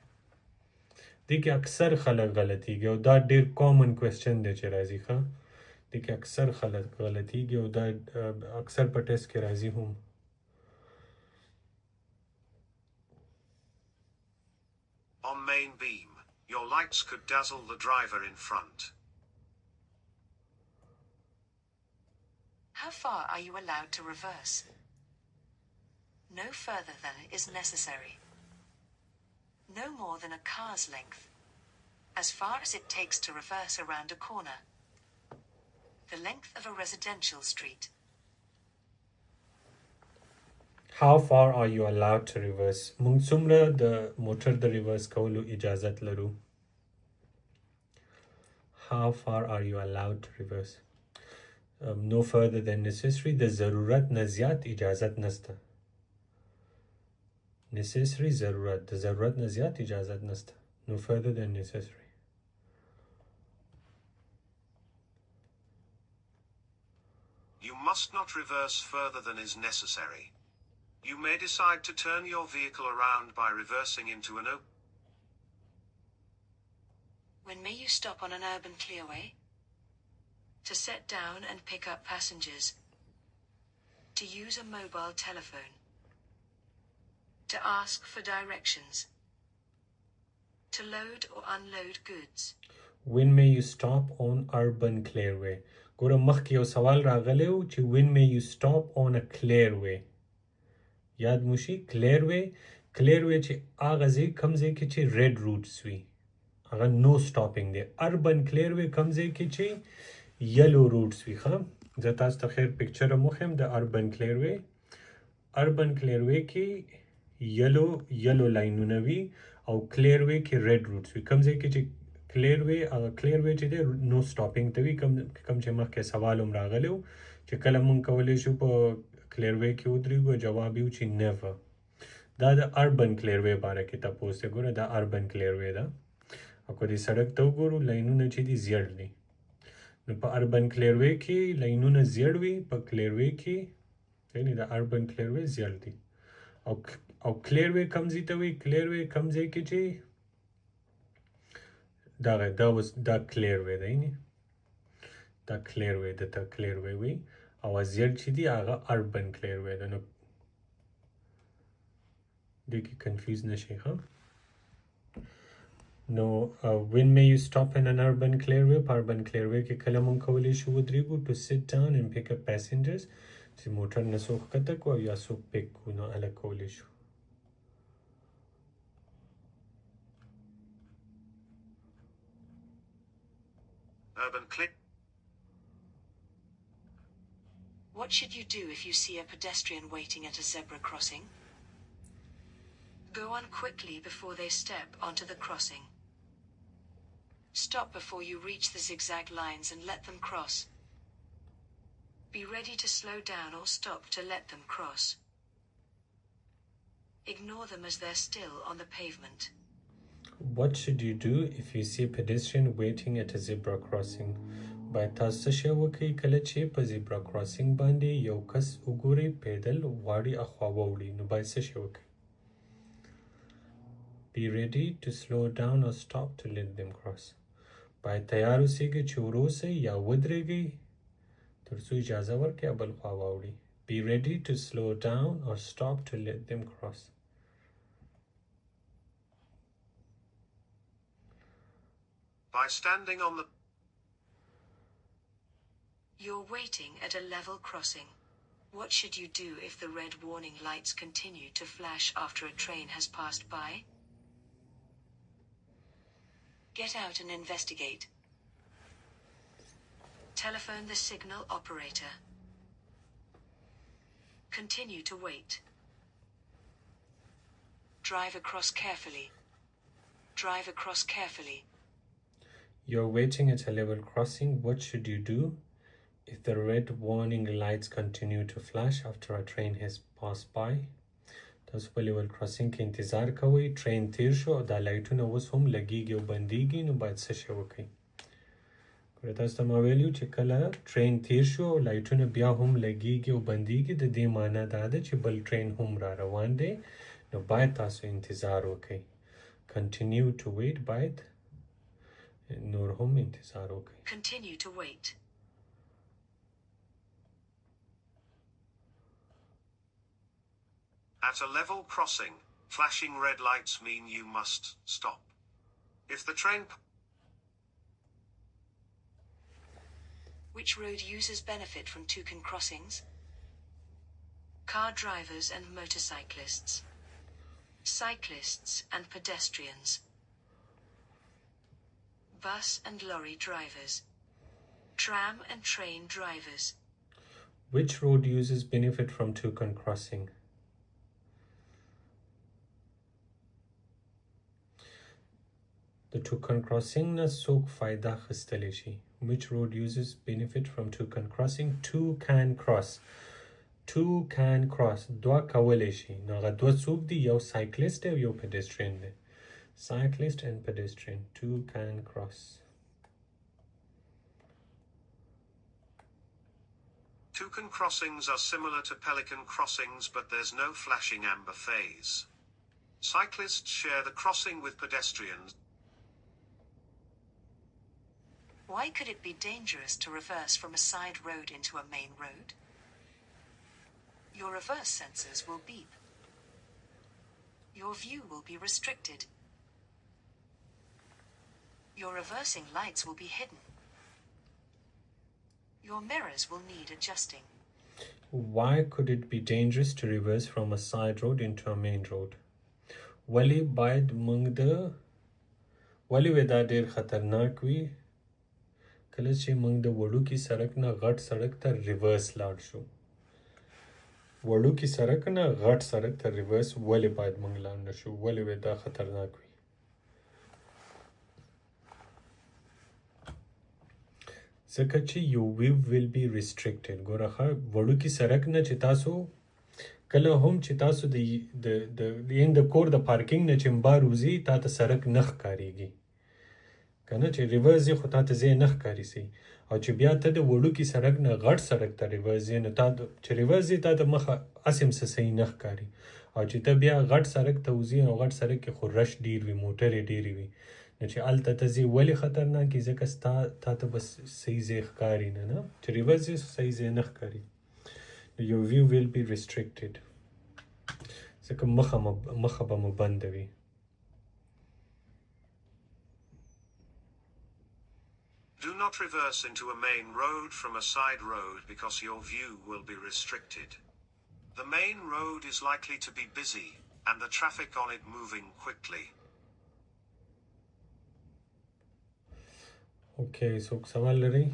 دې کې اکثر خلک غلطیږي او دا ډېر کامن کوېسچن دی چې راځي ښه دې کې اکثر خلک غلطیږي او دا اکثر په ټیسټ کې راځي هم On main beam, your lights could dazzle the driver in front. How far are you allowed to reverse? No further than is necessary. No more than a car's length. As far as it takes to reverse around a corner. The length of a residential street. How far are you allowed to reverse? موږ څومره د موټر د ریورس کولو اجازت لرو How far are you allowed to reverse? No further than necessary د ضرورت نه زیات اجازت نسته necessary ضرورت د ضرورت نه زیات اجازت نسته No further than necessary You must not reverse further than is necessary. You may decide to turn your vehicle around by reversing into an open. When may you stop on an urban clearway? To set down and pick up passengers. To use a mobile telephone. To ask for directions. To load or unload goods. When may you stop on urban clearway? ګوره مخکې یو سوال راغلی و چې when may you stop on a clearway یاد مو شي clearway چې هغه ځای کوم ځای کې چې red routes وي هغه no stopping دی urban clearway کوم ځای کې چې yellow routes وي ښه زه تاسو ته خیر پکچر هم وښیم د urban clearway کې yellow لاینونه وي او clearway کې red routes وي کوم ځای کې چې clearway چې دی نو سټاپینګ ته وي کوم چې مخکې سوال هم راغلی و چې کله مونږ کولی شو په clearway کې ودرېږو جواب یې و چې never دا د urban clearway باره کې تپوس دی ګوره دا urban clearway ده او که دې سړک ته وګورو لاینونه چې دي زیړ دي نو په urban clearway کې لاینونه زیړ وي په clearway کې یعنی د اربن کلیروی زیات دی او کلیروی کم ځای ته وایي کلیروی کم ځای کې چې دا کلیروی دی نه دا کلیروی د ته کلیروی وي او زیات چې دی هغه اربن کلیروی ده نو دې کې کنفیوز نشئ ښه نو when may you stop in an urban clearway په urban clearway کې کله مونږ کولی شو ودرېږو to sit down and pick up passengers چې موټر نه څوک ښکته کړو او یا څوک پیک کړو نو هله کولی شو Urban click. What should you do if you see a pedestrian waiting at a zebra crossing? Go on quickly before they step onto the crossing. Stop before you reach the zigzag lines and let them cross. Be ready to slow down or stop to let them cross. Ignore them as they're still on the pavement. What should you do if you see a pedestrian waiting at a zebra crossing? باید تاسو څه شی وکړئ کله چې په زیبرا کراسینګ باندې یو کس وګورئ پیدل غواړي اخوا ووړي نو باید څه شی وکړئ Be ready to slow down or stop to let them cross. باید تیار اوسئ چې وروسئ یا ودرېږئ تر څو اجازه ورکړئ او بل خوا واوړئ Be ready to slow down or stop to let them cross. By standing on the You're waiting at a level crossing. What should you do if the red warning lights continue to flash after a train has passed by? Get out and investigate. Telephone the signal operator. Continue to wait. Drive across carefully. Drive across carefully. You're waiting at a level crossing. What should you do if the red warning lights continue to flash after a train has passed by? تاسو په لیول کراسینګ کې انتظار کوئ ټرین تیر شو او دا لایټونه اوس هم لګیږي او بندیږي نو باید څه شی وکړئ ګوره تاسو ته ما ویلي چې کله ټرین تیر شو او لایټونه بیا هم لګیږي او بندیږي د دې معنا دا ده چې بل ټرین هم را روان دی نو باید تاسو انتظار وکړئ Continue to wait باید نور هم انتظار وکړئ Continue to wait. At a level crossing, flashing red lights mean you must stop. If the train Which road users benefit from toucan crossings? Car drivers and motorcyclists. Cyclists and pedestrians. Bus and lorry drivers. Tram and train drivers. Which road users benefit from toucan crossing? The toucan crossing نه څوک فایده اخیستلی شي Which road users benefit from toucan crossing? Two can cross. Two can cross. دوه کولی شي نو هغه دوه څوک دي یو سایکلیست دی او یو pedestrian دی Cyclist and pedestrian. Two can cross. toucan crossings are similar to pelican crossings, but there's no flashing amber phase. Cyclists share the crossing with pedestrians. Why could it be dangerous to reverse from a side road into a main road? Your reverse sensors will beep. Your view will be restricted. Your reversing lights will be hidden. Your mirrors will need adjusting. Why could it be dangerous to reverse from a side road into a main road? ولی باید موږ د ولی وې دا ډېر خطرناک وي کله چې موږ د وړوکي سړک نه غټ سړک ته ریورس لاړ شو وړوکي سړک نه غټ سړک ته ریورس ولې باید موږ لاړ نه شو ولې وې دا خطرناک وي ځکه چې your view will be restricted ګوره ښه وړوکي سړک نه چې تاسو کله هم چې تاسو د کور د پارکینګ نه چې بار وځئ تا ته سړک نه ښکارېږي کنه چې ریورس خو تا ته ځای نه ښکاري سي او چې بیا ته د وړوکي سړک نه غټ سړک ته ریورس نو تا چې ریورس تا ته مخه اسیم څه صحیح نه ښکاري او چې ته بیا غټ سړک ته وځي او غټ سړک کې خو رش ډیر وي موټرې ډیرې وي نو چې هلته ته ځې ولې خطرناک ځکه تا ته بس صحیح ځای ښکاري نه چې ریورس صحیح ځای نه ښکاري your view will be restricted ځکه مخه به مو بنده وي Do not reverse into a main road from a side road because your view will be restricted. The main road is likely to be busy, and the traffic on it moving quickly. Okay, so سوال لري